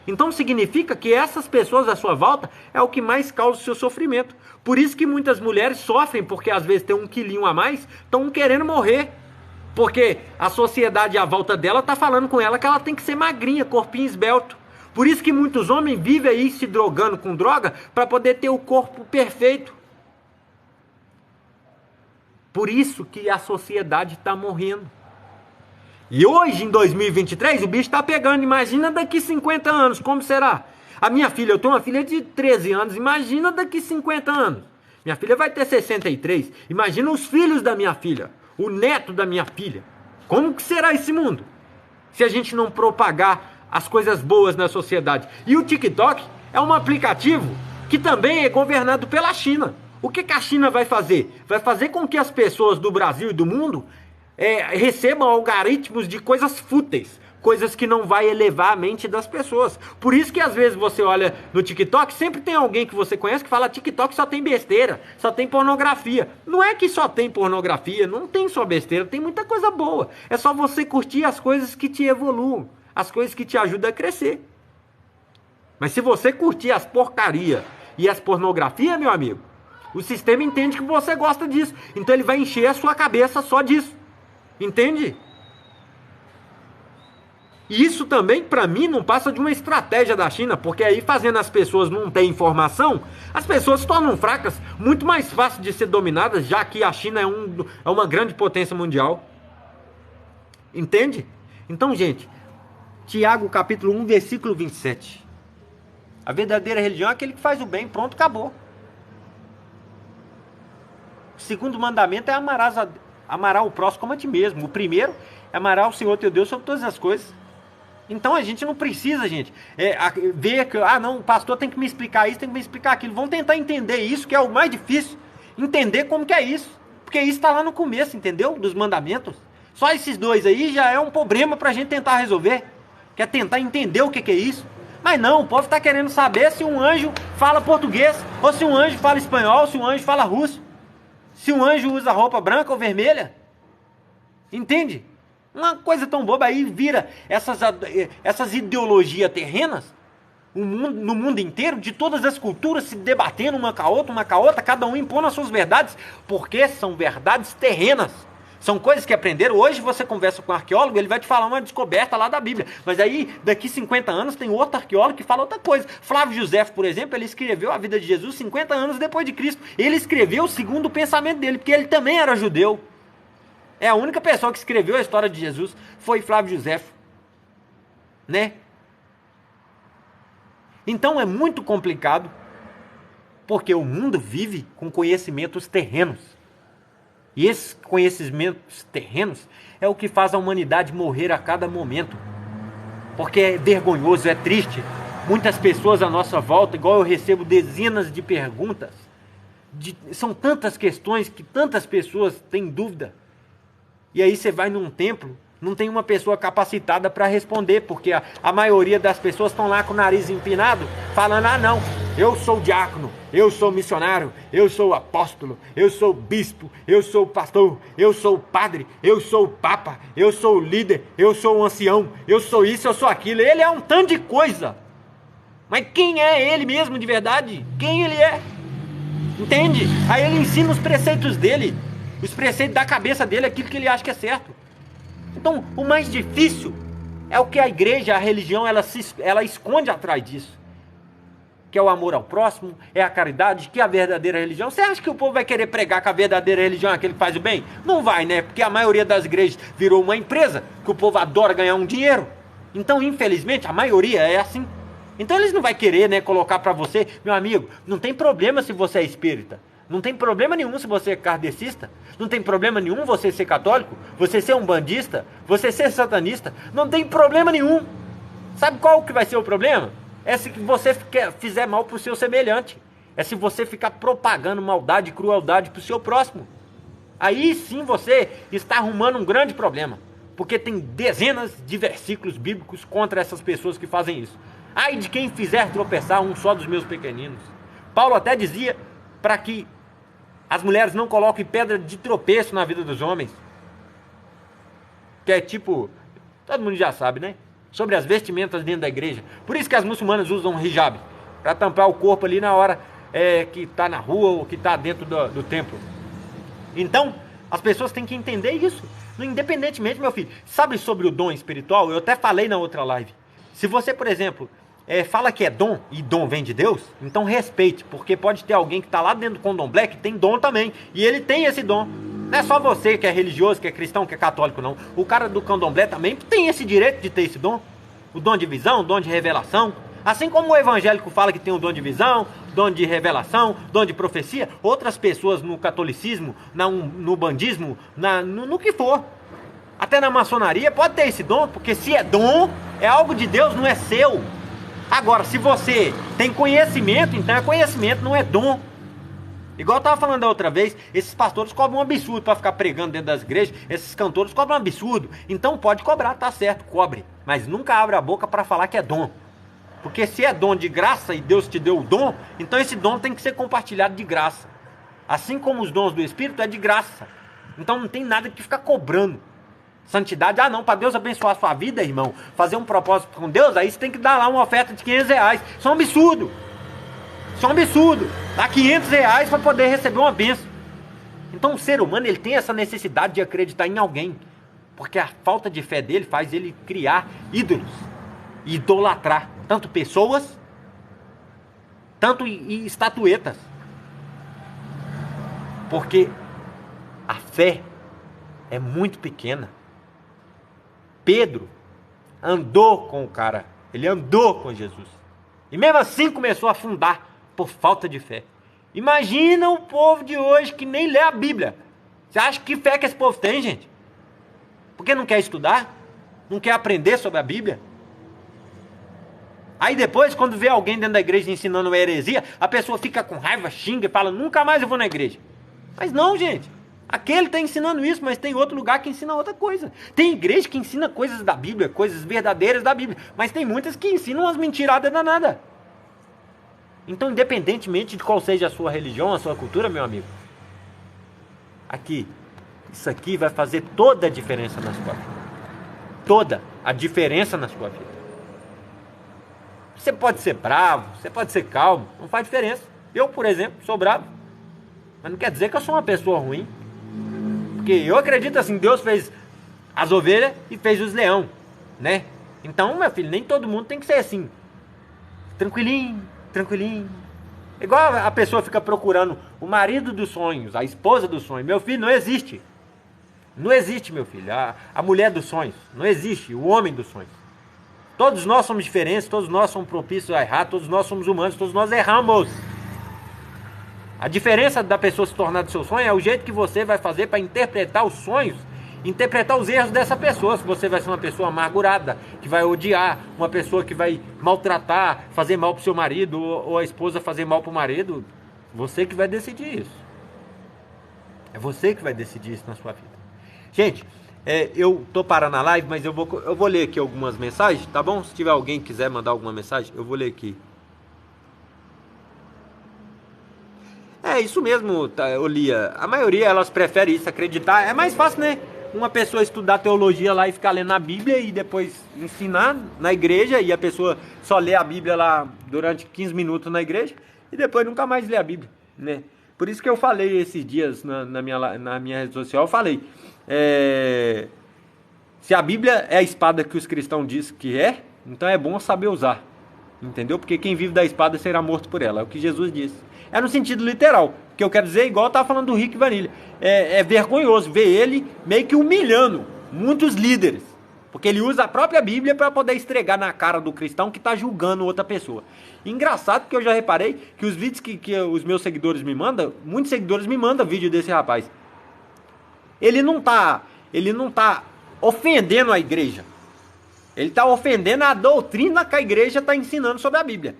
Então significa que essas pessoas à sua volta é o que mais causa o seu sofrimento. Por isso que muitas mulheres sofrem, porque às vezes tem um quilinho a mais, estão querendo morrer. Porque a sociedade à volta dela está falando com ela que ela tem que ser magrinha, corpinho esbelto. Por isso que muitos homens vivem aí se drogando com droga para poder ter o corpo perfeito. Por isso que a sociedade está morrendo. E hoje, em 2023, o bicho está pegando. Imagina daqui 50 anos, como será? A minha filha, eu tenho uma filha de 13 anos, imagina daqui 50 anos. Minha filha vai ter 63. Imagina os filhos da minha filha, o neto da minha filha. Como que será esse mundo? Se a gente não propagar as coisas boas na sociedade. E o TikTok é um aplicativo que também é governado pela China. O que a China vai fazer? Vai fazer com que as pessoas do Brasil e do mundo recebam algoritmos de coisas fúteis, coisas que não vai elevar a mente das pessoas. Por isso que às vezes você olha no TikTok, sempre tem alguém que você conhece que fala: TikTok só tem besteira, só tem pornografia. Não é que só tem pornografia, não tem só besteira, tem muita coisa boa. É só você curtir as coisas que te evoluam, as coisas que te ajudam a crescer. Mas se você curtir as porcaria e as pornografia, meu amigo, o sistema entende que você gosta disso, então ele vai encher a sua cabeça só disso. Entende? E isso também, para mim, não passa de uma estratégia da China, porque aí fazendo as pessoas não ter informação, as pessoas se tornam fracas, muito mais fácil de ser dominadas, já que a China é uma grande potência mundial. Entende? Então, gente, Tiago capítulo 1, versículo 27. A verdadeira religião é aquele que faz o bem, pronto, acabou. O segundo mandamento é amarás o próximo como a ti mesmo. O primeiro é amarás o Senhor teu Deus sobre todas as coisas. Então a gente não precisa, gente, ver que, não, o pastor tem que me explicar isso, tem que me explicar aquilo. Vamos tentar entender isso, que é o mais difícil. Entender como que é isso. Porque isso está lá no começo, entendeu? Dos mandamentos. Só esses dois aí já é um problema para a gente tentar resolver. Quer tentar entender o que é isso. Mas não, o povo está querendo saber se um anjo fala português, ou se um anjo fala espanhol, ou se um anjo fala russo. Se um anjo usa roupa branca ou vermelha. Entende? Uma coisa tão boba, aí vira essas ideologias terrenas no mundo inteiro, de todas as culturas se debatendo uma com a outra, cada um impondo as suas verdades, porque são verdades terrenas. São coisas que aprenderam. Hoje você conversa com um arqueólogo, ele vai te falar uma descoberta lá da Bíblia. Mas aí, daqui 50 anos, tem outro arqueólogo que fala outra coisa. Flávio Josefo, por exemplo, ele escreveu a vida de Jesus 50 anos depois de Cristo. Ele escreveu segundo o pensamento dele, porque ele também era judeu. É a única pessoa que escreveu a história de Jesus, foi Flávio Josefo. Né? Então é muito complicado, porque o mundo vive com conhecimentos terrenos. E esses conhecimentos terrenos é o que faz a humanidade morrer a cada momento. Porque é vergonhoso, é triste. Muitas pessoas à nossa volta, igual eu recebo dezenas de perguntas. São tantas questões que tantas pessoas têm dúvida. E aí você vai num templo, não tem uma pessoa capacitada para responder, porque a maioria das pessoas estão lá com o nariz empinado, falando: não, eu sou diácono, eu sou missionário, eu sou apóstolo, eu sou bispo, eu sou pastor, eu sou padre, eu sou papa, eu sou líder, eu sou um ancião, eu sou isso, eu sou aquilo. Ele é um tanto de coisa. Mas quem é ele mesmo de verdade? Quem ele é? Entende? Aí ele ensina os preceitos dele, os preceitos da cabeça dele, aquilo que ele acha que é certo. Então, o mais difícil é o que a igreja, a religião, ela esconde atrás disso. que é o amor ao próximo, é a caridade, que é a verdadeira religião. Você acha que o povo vai querer pregar que a verdadeira religião é aquele que faz o bem? Não vai, né? Porque a maioria das igrejas virou uma empresa, que o povo adora ganhar um dinheiro. Então, infelizmente, a maioria é assim. Então eles não vão querer, né, colocar para você, meu amigo, não tem problema se você é espírita. Não tem problema nenhum se você é kardecista. Não tem problema nenhum você ser católico, você ser um bandista, você ser satanista. Não tem problema nenhum. Sabe qual que vai ser o problema? É se você fizer mal pro seu semelhante. É se você ficar propagando maldade e crueldade pro seu próximo. Aí sim você está arrumando um grande problema. Porque tem dezenas de versículos bíblicos contra essas pessoas que fazem isso. Ai de quem fizer tropeçar um só dos meus pequeninos. Paulo até dizia para que as mulheres não coloquem pedra de tropeço na vida dos homens. Que é tipo, todo mundo já sabe, né? Sobre as vestimentas dentro da igreja. Por isso que as muçulmanas usam hijab, para tampar o corpo ali na hora que está na rua ou que está dentro do templo. Então, as pessoas têm que entender isso. Independentemente, meu filho, sabe sobre o dom espiritual? Eu até falei na outra live. Se você, por exemplo, fala que é dom, e dom vem de Deus, então respeite, porque pode ter alguém que está lá dentro do candomblé que tem dom também, e ele tem esse dom. Não é só você que é religioso, que é cristão, que é católico, não. O cara do candomblé também tem esse direito de ter esse dom. O dom de visão, o dom de revelação. Assim como o evangélico fala que tem o dom de visão, dom de revelação, dom de profecia, outras pessoas no catolicismo, no bandismo, no que for. Até na maçonaria pode ter esse dom, porque se é dom, é algo de Deus, não é seu. Agora, se você tem conhecimento, então é conhecimento, não é dom. Igual eu estava falando da outra vez, esses pastores cobram um absurdo para ficar pregando dentro das igrejas, esses cantores cobram um absurdo. Então pode cobrar, tá certo, cobre. Mas nunca abre a boca para falar que é dom. Porque se é dom de graça e Deus te deu o dom, então esse dom tem que ser compartilhado de graça. Assim como os dons do Espírito é de graça. Então não tem nada que ficar cobrando. Santidade, não, para Deus abençoar a sua vida, irmão, fazer um propósito com Deus, aí você tem que dar lá uma oferta de R$500. Isso é um absurdo. Isso é um absurdo. Dá R$500 para poder receber uma bênção. Então o ser humano ele tem essa necessidade de acreditar em alguém. Porque a falta de fé dele faz ele criar ídolos. Idolatrar tanto pessoas, tanto e estatuetas. Porque a fé é muito pequena. Pedro andou com o cara. Ele andou com Jesus. E mesmo assim começou a afundar por falta de fé. Imagina o povo de hoje que nem lê a Bíblia. Você acha que fé que esse povo tem, gente? Porque não quer estudar? Não quer aprender sobre a Bíblia? Aí depois, quando vê alguém dentro da igreja ensinando uma heresia, a pessoa fica com raiva, xinga e fala, nunca mais eu vou na igreja. Mas não, gente. Aquele está ensinando isso, mas tem outro lugar que ensina outra coisa. Tem igreja que ensina coisas da Bíblia, coisas verdadeiras da Bíblia, mas tem muitas que ensinam umas mentiradas danadas. Então, independentemente de qual seja a sua religião, a sua cultura, meu amigo, isso aqui vai fazer toda a diferença na sua vida. Toda a diferença na sua vida. Você pode ser bravo, você pode ser calmo, não faz diferença. Eu, por exemplo, sou bravo, mas não quer dizer que eu sou uma pessoa ruim. Porque eu acredito assim, Deus fez as ovelhas e fez os leões, né? Então, meu filho, nem todo mundo tem que ser assim, tranquilinho, tranquilinho. Igual a pessoa fica procurando o marido dos sonhos, a esposa dos sonhos. Meu filho, não existe. Não existe, meu filho, a mulher dos sonhos. Não existe, o homem dos sonhos. Todos nós somos diferentes, todos nós somos propícios a errar, todos nós somos humanos, todos nós erramos. A diferença da pessoa se tornar do seu sonho é o jeito que você vai fazer para interpretar os sonhos, interpretar os erros dessa pessoa. Se você vai ser uma pessoa amargurada, que vai odiar, uma pessoa que vai maltratar, fazer mal para o seu marido, ou a esposa fazer mal para o marido, você que vai decidir isso. É você que vai decidir isso na sua vida. Gente, eu tô parando a live, mas eu vou ler aqui algumas mensagens, tá bom? Se tiver alguém que quiser mandar alguma mensagem, eu vou ler aqui. É isso mesmo, Lia. A maioria, elas preferem isso, acreditar. É mais fácil, né? Uma pessoa estudar teologia lá e ficar lendo a Bíblia e depois ensinar na igreja, e a pessoa só lê a Bíblia lá durante 15 minutos na igreja e depois nunca mais lê a Bíblia, né? Por isso que eu falei esses dias na minha rede social, eu falei, se a Bíblia é a espada que os cristãos dizem que é, então é bom saber usar. Entendeu? Porque quem vive da espada será morto por ela. É o que Jesus disse. É no sentido literal. Que eu quero dizer, igual eu estava falando do Rick Vanilha. É vergonhoso ver ele meio que humilhando muitos líderes. Porque ele usa a própria Bíblia para poder estregar na cara do cristão que está julgando outra pessoa. Engraçado que eu já reparei que os vídeos que os meus seguidores me mandam, muitos seguidores me mandam vídeo desse rapaz. Ele não tá ofendendo a igreja. Ele está ofendendo a doutrina que a igreja está ensinando sobre a Bíblia.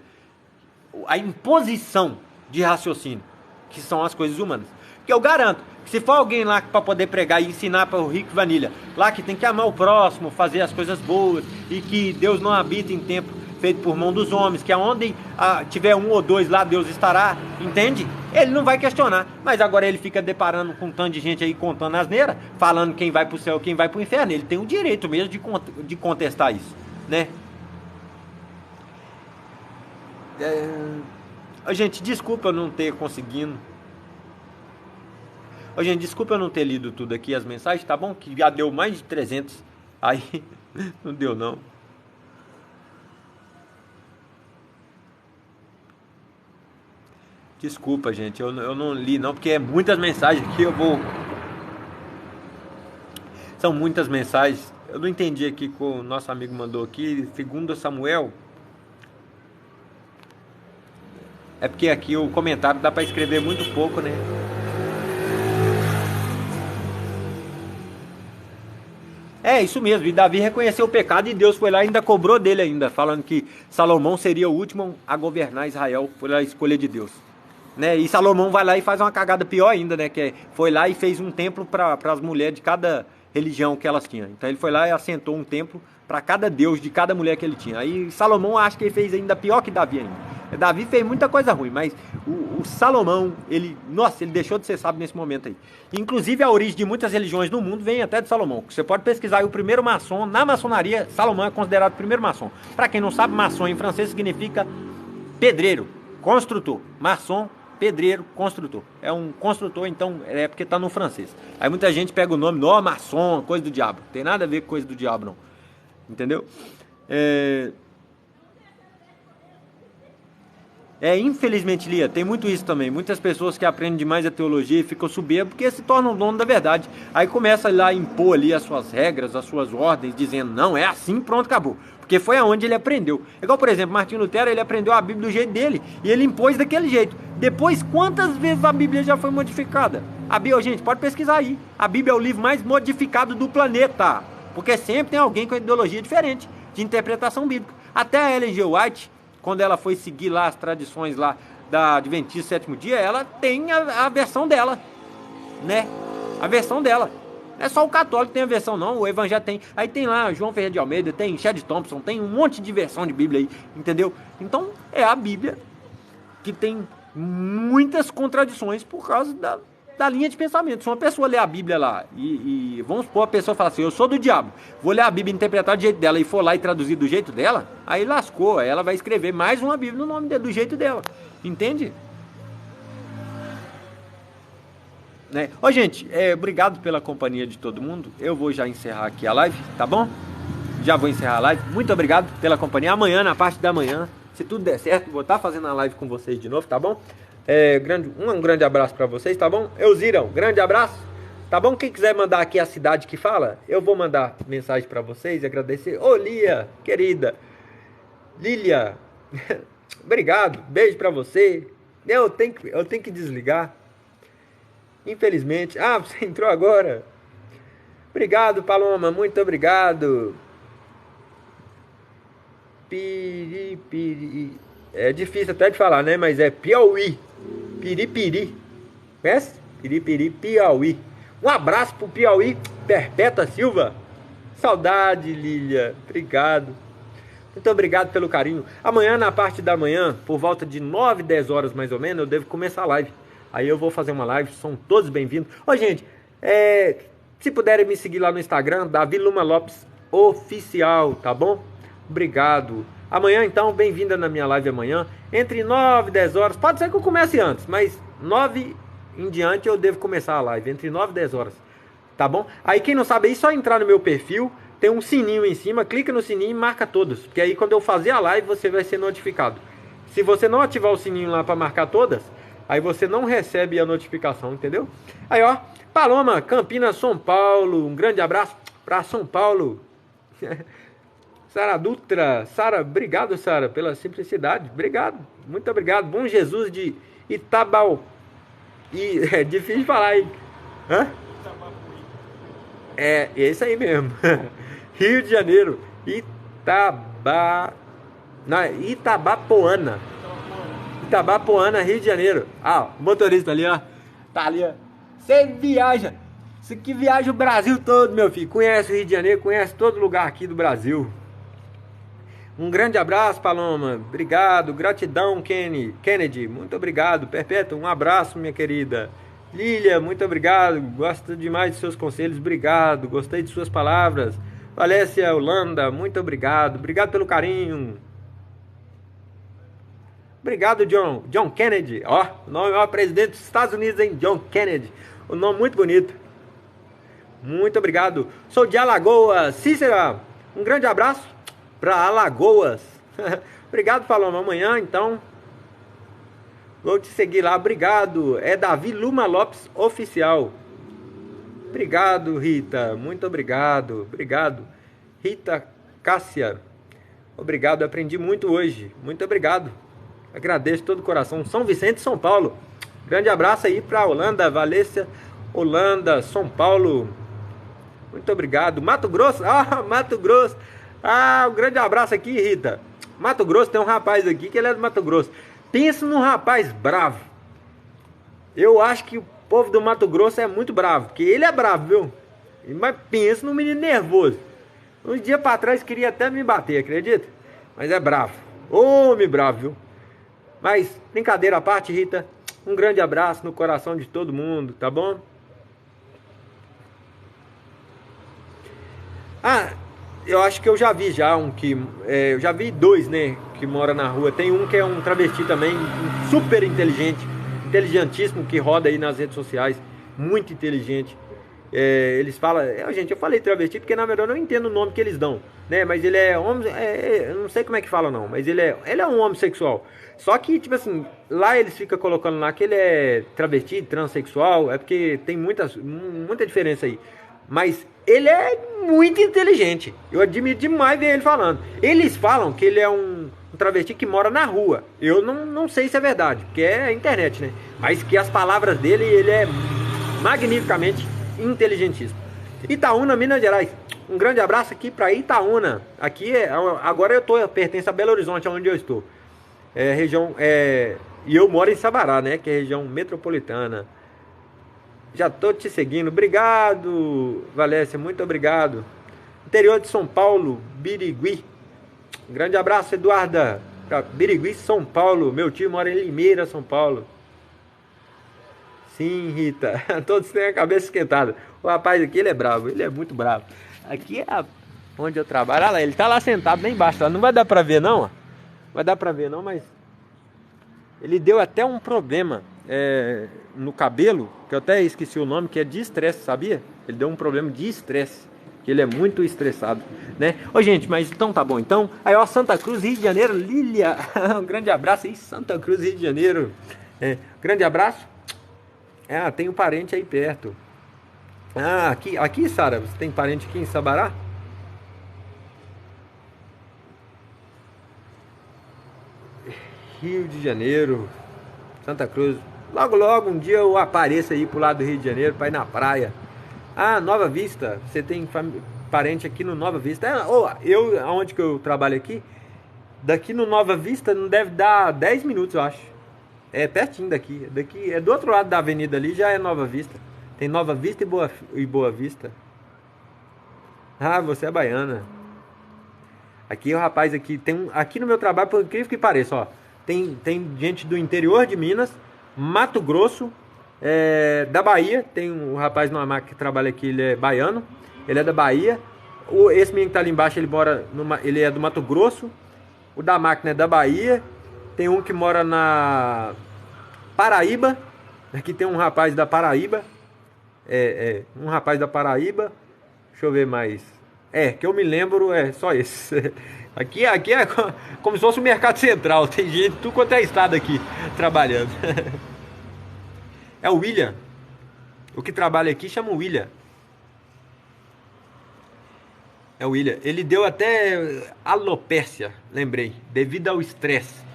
A imposição de raciocínio, que são as coisas humanas. Porque eu garanto que se for alguém lá para poder pregar e ensinar para o Rick Vanilha, lá que tem que amar o próximo, fazer as coisas boas, e que Deus não habita em templo feito por mão dos homens, que aonde tiver um ou dois lá, Deus estará, entende? Ele não vai questionar, mas agora ele fica deparando com um tanto de gente aí contando asneira, falando quem vai pro céu e quem vai pro inferno. Ele tem o direito mesmo de contestar isso, né? Gente, desculpa eu não ter conseguido. Gente, desculpa eu não ter lido tudo aqui, as mensagens, tá bom? Que já deu mais de 300, aí não deu não. Desculpa, gente, eu não li não, porque é muitas mensagens que eu vou... São muitas mensagens. Eu não entendi aqui que o nosso amigo mandou aqui, 2 Samuel. É porque aqui o comentário dá para escrever muito pouco, né? É, isso mesmo, e Davi reconheceu o pecado e Deus foi lá e ainda cobrou dele ainda, falando que Salomão seria o último a governar Israel pela escolha de Deus. Né? E Salomão vai lá e faz uma cagada pior ainda, né? Que foi lá e fez um templo para as mulheres de cada religião que elas tinham. Então ele foi lá e assentou um templo para cada deus de cada mulher que ele tinha. Aí Salomão acha que ele fez ainda pior que Davi ainda. Davi fez muita coisa ruim, mas o Salomão, ele deixou de ser sábio nesse momento aí. Inclusive a origem de muitas religiões no mundo vem até de Salomão. Você pode pesquisar aí o primeiro maçom, na maçonaria, Salomão é considerado o primeiro maçom. Para quem não sabe, maçom em francês significa pedreiro, construtor. Maçom, pedreiro, construtor. É um construtor, então é porque tá no francês. Aí muita gente pega o nome, maçom, coisa do diabo. Não tem nada a ver com coisa do diabo, não. Entendeu? Infelizmente, Lia, tem muito isso também. Muitas pessoas que aprendem demais a teologia e ficam soberbos porque se tornam dono da verdade. Aí começa lá a impor ali as suas regras, as suas ordens, dizendo, não, é assim, pronto, acabou. Porque foi aonde ele aprendeu. Igual, por exemplo, Martinho Lutero, ele aprendeu a Bíblia do jeito dele e ele impôs daquele jeito. Depois, quantas vezes a Bíblia já foi modificada? A Bíblia, gente, pode pesquisar aí. A Bíblia é o livro mais modificado do planeta. Porque sempre tem alguém com ideologia diferente de interpretação bíblica. Até a Ellen G. White, quando ela foi seguir lá as tradições lá da Adventista Sétimo Dia, ela tem a versão dela, né? A versão dela. Não é só o católico que tem a versão, não. O evangelho tem. Aí tem lá João Ferreira de Almeida, tem Shedd Thompson, tem um monte de versão de Bíblia aí, entendeu? Então, é a Bíblia que tem muitas contradições por causa da linha de pensamento. Se uma pessoa ler a Bíblia lá e vamos supor, a pessoa fala assim, eu sou do diabo, vou ler a Bíblia e interpretar do jeito dela e for lá e traduzir do jeito dela, aí lascou, aí ela vai escrever mais uma Bíblia no nome do jeito dela, entende? Né? Gente, obrigado pela companhia de todo mundo. Eu vou já encerrar aqui a live, tá bom? Já vou encerrar a live. Muito obrigado pela companhia. Amanhã, na parte da manhã, se tudo der certo, vou estar fazendo a live com vocês de novo, tá bom? Um grande abraço pra vocês, tá bom? Elzirão, grande abraço, tá bom? Quem quiser mandar aqui a cidade que fala, eu vou mandar mensagem pra vocês e agradecer. Ô Lia, querida Lília, obrigado, beijo pra você. Eu tenho que desligar, infelizmente. Você entrou agora. Obrigado, Paloma, muito obrigado. Piripiri. É difícil até de falar, né? Mas é Piauí. Piripiri. Conhece? Piripiri, Piauí. Um abraço pro Piauí. Perpétua Silva. Saudade, Lília. Obrigado. Muito obrigado pelo carinho. Amanhã, na parte da manhã, por volta de 9, 10 horas mais ou menos, eu devo começar a live. Aí eu vou fazer uma live. São todos bem-vindos. Gente, se puderem me seguir lá no Instagram, Davi Luma Lopes Oficial, tá bom? Obrigado. Amanhã, então, bem-vinda na minha live amanhã. Entre 9 e 10 horas. Pode ser que eu comece antes, mas 9 em diante eu devo começar a live. Entre 9 e 10 horas. Tá bom? Aí, quem não sabe aí, só entrar no meu perfil, tem um sininho em cima, clica no sininho e marca todos, porque aí quando eu fazer a live você vai ser notificado. Se você não ativar o sininho lá para marcar todas, aí você não recebe a notificação, entendeu? Aí ó, Paloma, Campinas, São Paulo, um grande abraço para São Paulo. Sara Dutra, Sara, obrigado Sara pela simplicidade, obrigado, muito obrigado. Bom Jesus de Itabau, e é difícil de falar aí. Hã? É esse aí mesmo. Rio de Janeiro, Itabapoana. Itabapoana, Rio de Janeiro. Ah, o motorista ali, ó. Tá ali, ó. Você viaja. Isso aqui viaja o Brasil todo, meu filho. Conhece o Rio de Janeiro, conhece todo lugar aqui do Brasil. Um grande abraço, Paloma. Obrigado, gratidão, Kennedy. Muito obrigado. Perpétua, um abraço, minha querida. Lília, muito obrigado. Gosto demais de seus conselhos. Obrigado. Gostei de suas palavras. Valécia Holanda, muito obrigado. Obrigado pelo carinho. Obrigado, John. John Kennedy. Ó, o nome é o presidente dos Estados Unidos, hein? John Kennedy. Um nome muito bonito. Muito obrigado. Sou de Alagoas. Cícera, um grande abraço para Alagoas. Obrigado, Paloma. Amanhã, então, vou te seguir lá. Obrigado. É Davi Luma Lopes Oficial. Obrigado, Rita. Muito obrigado. Obrigado. Rita Cássia. Obrigado. Aprendi muito hoje. Muito obrigado. Agradeço de todo o coração. São Vicente, São Paulo. Grande abraço aí para Holanda, Valência, Holanda, São Paulo. Muito obrigado. Mato Grosso. Ah, Mato Grosso. Ah, um grande abraço aqui, Rita. Mato Grosso, tem um rapaz aqui que ele é do Mato Grosso. Pensa num rapaz bravo. Eu acho que o povo do Mato Grosso é muito bravo, porque ele é bravo, viu? Mas pensa num menino nervoso. Uns dias pra trás queria até me bater, acredita? Mas é bravo. Homem bravo, viu? Mas, brincadeira à parte, Rita. Um grande abraço no coração de todo mundo, tá bom? Ah, eu acho que eu já vi eu já vi dois, né, que mora na rua. Tem um que é um travesti também, super inteligente, inteligentíssimo, que roda aí nas redes sociais, muito inteligente. Eles falam, gente, eu falei travesti porque na verdade eu não entendo o nome que eles dão, né, mas ele é homem, eu não sei como é que fala não, mas ele é um homossexual. Só que, tipo assim, lá eles ficam colocando lá que ele é travesti, transexual, é porque tem muita diferença aí. Mas ele é muito inteligente. Eu admiro demais ver ele falando. Eles falam que ele é um travesti que mora na rua. Eu não sei se é verdade, porque é internet, né? Mas que as palavras dele, ele é magnificamente inteligentíssimo. Itaúna, Minas Gerais. Um grande abraço aqui para Itaúna. Aqui agora eu pertenço a Belo Horizonte, onde eu estou. E eu moro em Sabará, né? Que é região metropolitana. Já tô te seguindo. Obrigado, Valécia. Muito obrigado. Interior de São Paulo, Birigui. Um grande abraço, Eduarda. Pra Birigui, São Paulo. Meu tio mora em Limeira, São Paulo. Sim, Rita. Todos têm a cabeça esquentada. O rapaz aqui, ele é bravo. Ele é muito bravo. Aqui é onde eu trabalho. Olha lá, ele tá lá sentado lá embaixo. Não vai dar pra ver, não, ó. Vai dar pra ver, não, mas... Ele deu até um problema no cabelo, que eu até esqueci o nome, que é de estresse, sabia? Ele deu um problema de estresse, que ele é muito estressado, né? Ô, gente, mas então tá bom. Então, aí ó, Santa Cruz, Rio de Janeiro, Lília. Um grande abraço aí, Santa Cruz, Rio de Janeiro. Grande abraço. Tem um parente aí perto. Aqui, Sara, você tem parente aqui em Sabará? Rio de Janeiro, Santa Cruz. Logo um dia eu apareço aí pro lado do Rio de Janeiro para ir na praia. Nova Vista. Você tem parente aqui no Nova Vista? Onde que eu trabalho aqui, daqui no Nova Vista não deve dar 10 minutos, eu acho. É pertinho daqui. Daqui é do outro lado da avenida ali, já é Nova Vista. Tem Nova Vista e Boa Vista. Você é baiana. Aqui o rapaz aqui aqui no meu trabalho, por incrível que pareça, ó. Tem gente do interior de Minas, Mato Grosso, da Bahia. Tem um rapaz numa máquina que trabalha aqui, ele é baiano, ele é da Bahia. Esse menino que tá ali embaixo, ele é do Mato Grosso. O da máquina é da Bahia. Tem um que mora na Paraíba. Aqui tem um rapaz da Paraíba. Um rapaz da Paraíba. Deixa eu ver mais. Que eu me lembro, é só esse. Aqui é como se fosse o mercado central. Tem gente, tudo quanto é estado aqui, trabalhando. É o William. O que trabalha aqui chama o William. É o William. Ele deu até alopécia, lembrei. Devido ao estresse.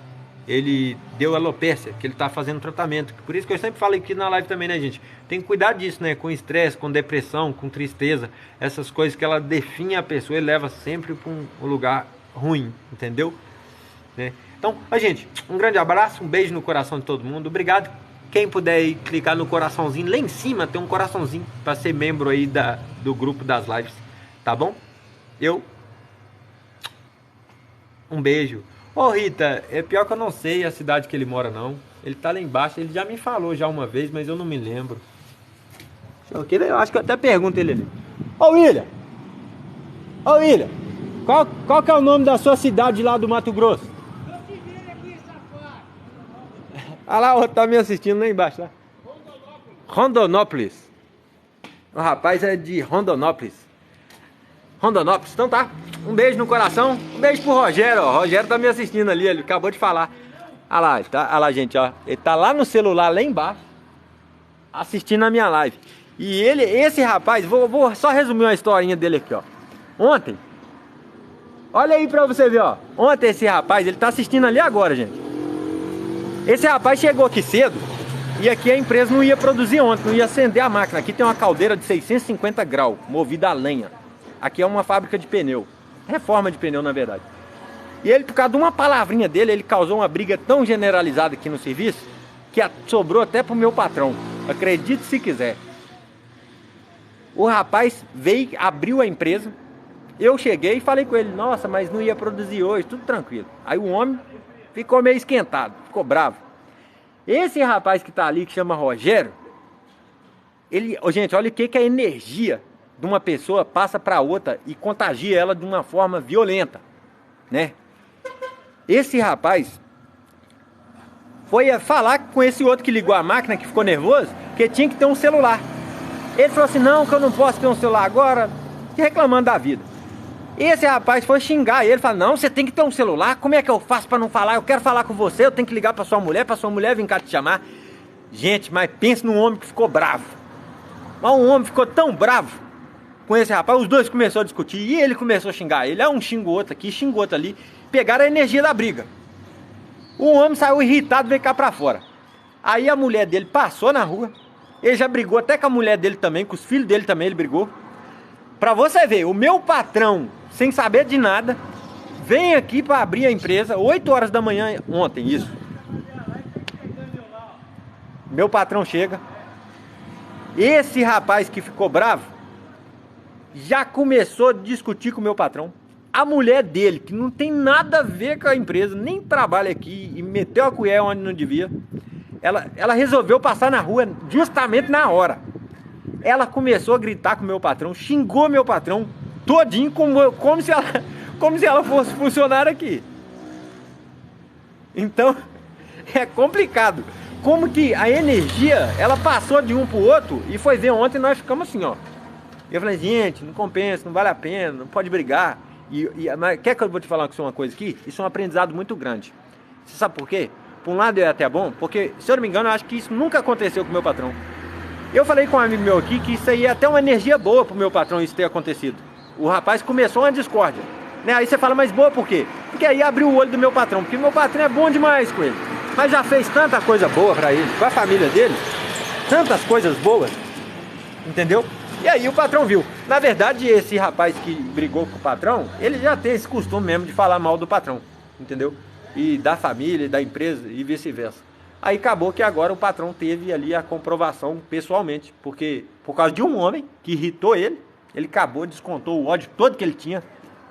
Ele deu alopécia, que ele tá fazendo tratamento. Por isso que eu sempre falo aqui na live também, né, gente? Tem que cuidar disso, né? Com estresse, com depressão, com tristeza. Essas coisas que ela definha a pessoa e leva sempre para um lugar ruim, entendeu? Né? Então, gente, um grande abraço, um beijo no coração de todo mundo. Obrigado. Quem puder aí clicar no coraçãozinho, lá em cima tem um coraçãozinho para ser membro aí do grupo das lives, tá bom? Um beijo. Ô Rita, é pior que eu não sei a cidade que ele mora não. Ele tá lá embaixo, ele já me falou já uma vez, mas eu não me lembro. Eu acho que eu até pergunto ele ali. Ô William! Ô William! Qual que é o nome da sua cidade lá do Mato Grosso? Ah lá, o outro tá me assistindo lá embaixo, lá. Rondonópolis. O rapaz é de Rondonópolis. Então tá, um beijo no coração. Um beijo pro Rogério, ó. O Rogério tá me assistindo ali, ele acabou de falar. Olha lá, gente, ó. Ele tá lá no celular, lá embaixo, assistindo a minha live. E esse rapaz, vou só resumir uma historinha dele aqui, ó. Ontem, olha aí pra você ver, ó. Ontem esse rapaz, ele tá assistindo ali agora, gente. Esse rapaz chegou aqui cedo e aqui a empresa não ia produzir ontem, não ia acender a máquina. Aqui tem uma caldeira de 650 graus, movida a lenha. Aqui é uma fábrica de pneu, reforma de pneu na verdade. E ele, por causa de uma palavrinha dele, ele causou uma briga tão generalizada aqui no serviço que sobrou até pro meu patrão. Acredite se quiser. O rapaz veio, abriu a empresa. Eu cheguei e falei com ele, nossa, mas não ia produzir hoje, tudo tranquilo. Aí o homem ficou meio esquentado, ficou bravo. Esse rapaz que tá ali, que chama Rogério, gente, olha o que a energia de uma pessoa passa para outra e contagia ela de uma forma violenta, né? Esse rapaz foi falar com esse outro que ligou a máquina, que ficou nervoso, que tinha que ter um celular. Ele falou assim, não, que eu não posso ter um celular agora, reclamando da vida. Esse rapaz foi xingar ele, falou, não, você tem que ter um celular, como é que eu faço para não falar? Eu quero falar com você, eu tenho que ligar para sua mulher vir cá te chamar. Gente, mas pense num homem que ficou bravo. Mas um homem ficou tão bravo com esse rapaz, os dois começaram a discutir e ele começou a xingar ele. Um xinga o outro aqui, xinga o outro ali. Pegaram a energia da briga. O homem saiu irritado e veio cá pra fora. Aí a mulher dele passou na rua. Ele já brigou até com a mulher dele também, com os filhos dele também ele brigou. Pra você ver, o meu patrão, sem saber de nada, vem aqui pra abrir a empresa, 8 horas da manhã, ontem, isso. Meu patrão chega. Esse rapaz que ficou bravo, já começou a discutir com o meu patrão. A mulher dele, que não tem nada a ver com a empresa, nem trabalha aqui, e meteu a colher onde não devia, ela resolveu passar na rua justamente na hora. Ela começou a gritar com o meu patrão, xingou meu patrão todinho como se ela fosse funcionária aqui. Então, é complicado. Como que a energia, ela passou de um pro outro e foi ver ontem nós ficamos assim, ó. Eu falei, gente, não compensa, não vale a pena, não pode brigar. Mas quer que eu vou te falar uma coisa aqui? Isso é um aprendizado muito grande. Você sabe por quê? Por um lado é até bom, porque, se eu não me engano, eu acho que isso nunca aconteceu com o meu patrão. Eu falei com um amigo meu aqui que isso aí é até uma energia boa pro meu patrão isso ter acontecido. O rapaz começou uma discórdia. Né? Aí você fala, mas boa por quê? Porque aí abriu o olho do meu patrão, porque meu patrão é bom demais com ele. Mas já fez tanta coisa boa pra ele, com a família dele, tantas coisas boas, entendeu? E aí o patrão viu. Na verdade, esse rapaz que brigou com o patrão, ele já tem esse costume mesmo de falar mal do patrão, entendeu? E da família, da empresa e vice-versa. Aí acabou que agora o patrão teve ali a comprovação pessoalmente, porque por causa de um homem que irritou ele acabou, descontou o ódio todo que ele tinha,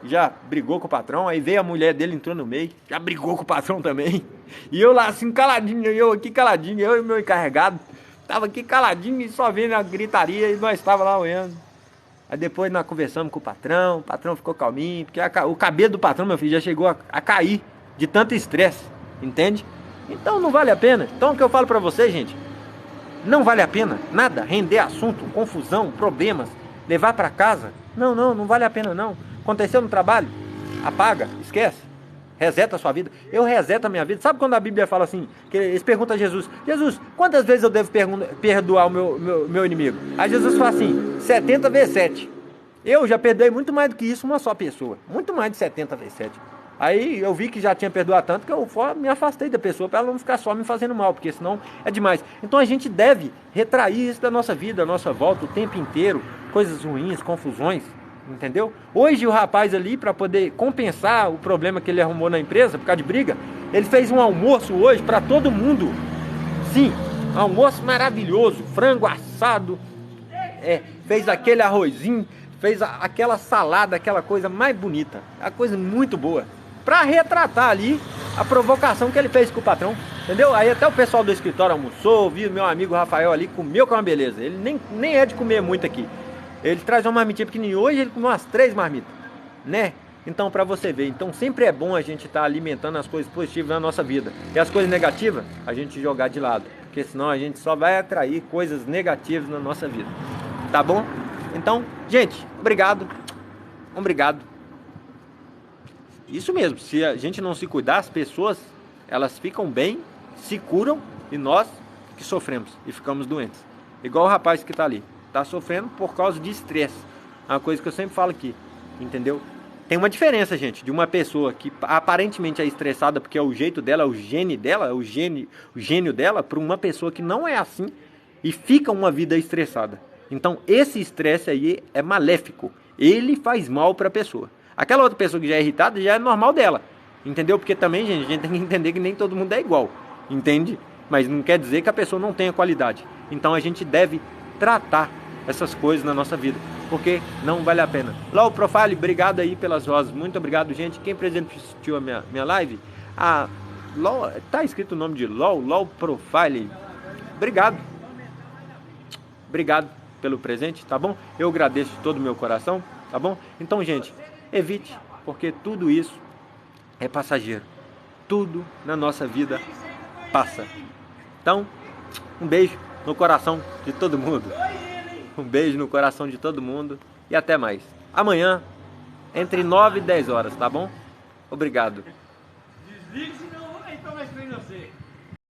já brigou com o patrão, aí veio a mulher dele, entrou no meio, já brigou com o patrão também. E eu lá assim caladinho, eu aqui caladinho, eu e meu encarregado. Tava aqui caladinho e só vendo a gritaria e nós estávamos lá olhando. Aí depois nós conversamos com o patrão ficou calminho, porque o cabelo do patrão, meu filho, já chegou a cair de tanto estresse, entende? Então não vale a pena. Então o que eu falo pra vocês, gente, não vale a pena nada render assunto, confusão, problemas, levar pra casa Não vale a pena não. Aconteceu no trabalho? Apaga, esquece. Reseta a sua vida. Eu reseto a minha vida. Sabe quando a Bíblia fala assim, que eles perguntam a Jesus, Jesus, quantas vezes eu devo perdoar o meu inimigo? Aí Jesus fala assim, 70 vezes 7. Eu já perdoei muito mais do que isso uma só pessoa. Muito mais de 70 vezes 7. Aí eu vi que já tinha perdoado tanto que eu me afastei da pessoa para ela não ficar só me fazendo mal, porque senão é demais. Então a gente deve retrair isso da nossa vida, da nossa volta, o tempo inteiro. Coisas ruins, confusões, entendeu? Hoje o rapaz ali, para poder compensar o problema que ele arrumou na empresa, por causa de briga, ele fez um almoço hoje para todo mundo. Sim, almoço maravilhoso, frango assado, fez aquele arrozinho, fez aquela salada, aquela coisa mais bonita, a coisa muito boa, para retratar ali a provocação que ele fez com o patrão, entendeu? Aí até o pessoal do escritório almoçou, viu meu amigo Rafael ali, comeu com uma beleza. Ele nem é de comer muito aqui. Ele traz uma marmitinha pequenininha, hoje ele comeu umas 3 marmitas, né? Então, para você ver, então sempre é bom a gente estar alimentando as coisas positivas na nossa vida. E as coisas negativas, a gente jogar de lado, porque senão a gente só vai atrair coisas negativas na nossa vida. Tá bom? Então, gente, obrigado. Isso mesmo, se a gente não se cuidar, as pessoas, elas ficam bem, se curam, e nós que sofremos e ficamos doentes. Igual o rapaz que tá ali, tá sofrendo por causa de estresse. É uma coisa que eu sempre falo aqui, entendeu? Tem uma diferença, gente, de uma pessoa que aparentemente é estressada porque é o jeito dela, o gene dela, o gênio dela, para uma pessoa que não é assim e fica uma vida estressada. Então, esse estresse aí é maléfico. Ele faz mal para a pessoa. Aquela outra pessoa que já é irritada, já é normal dela. Entendeu? Porque também, gente, a gente tem que entender que nem todo mundo é igual. Entende? Mas não quer dizer que a pessoa não tenha qualidade. Então, a gente deve tratar essas coisas na nossa vida, porque não vale a pena. Low Profile, obrigado aí pelas rosas. Muito obrigado, gente. Quem assistiu a minha live, tá escrito o nome de Low Profile. Obrigado pelo presente, tá bom? Eu agradeço de todo o meu coração, tá bom? Então, gente, evite, porque tudo isso é passageiro. Tudo na nossa vida passa. Então, um beijo no coração de todo mundo. Um beijo no coração de todo mundo e até mais. Amanhã, entre 9 e 10 horas, tá bom? Obrigado.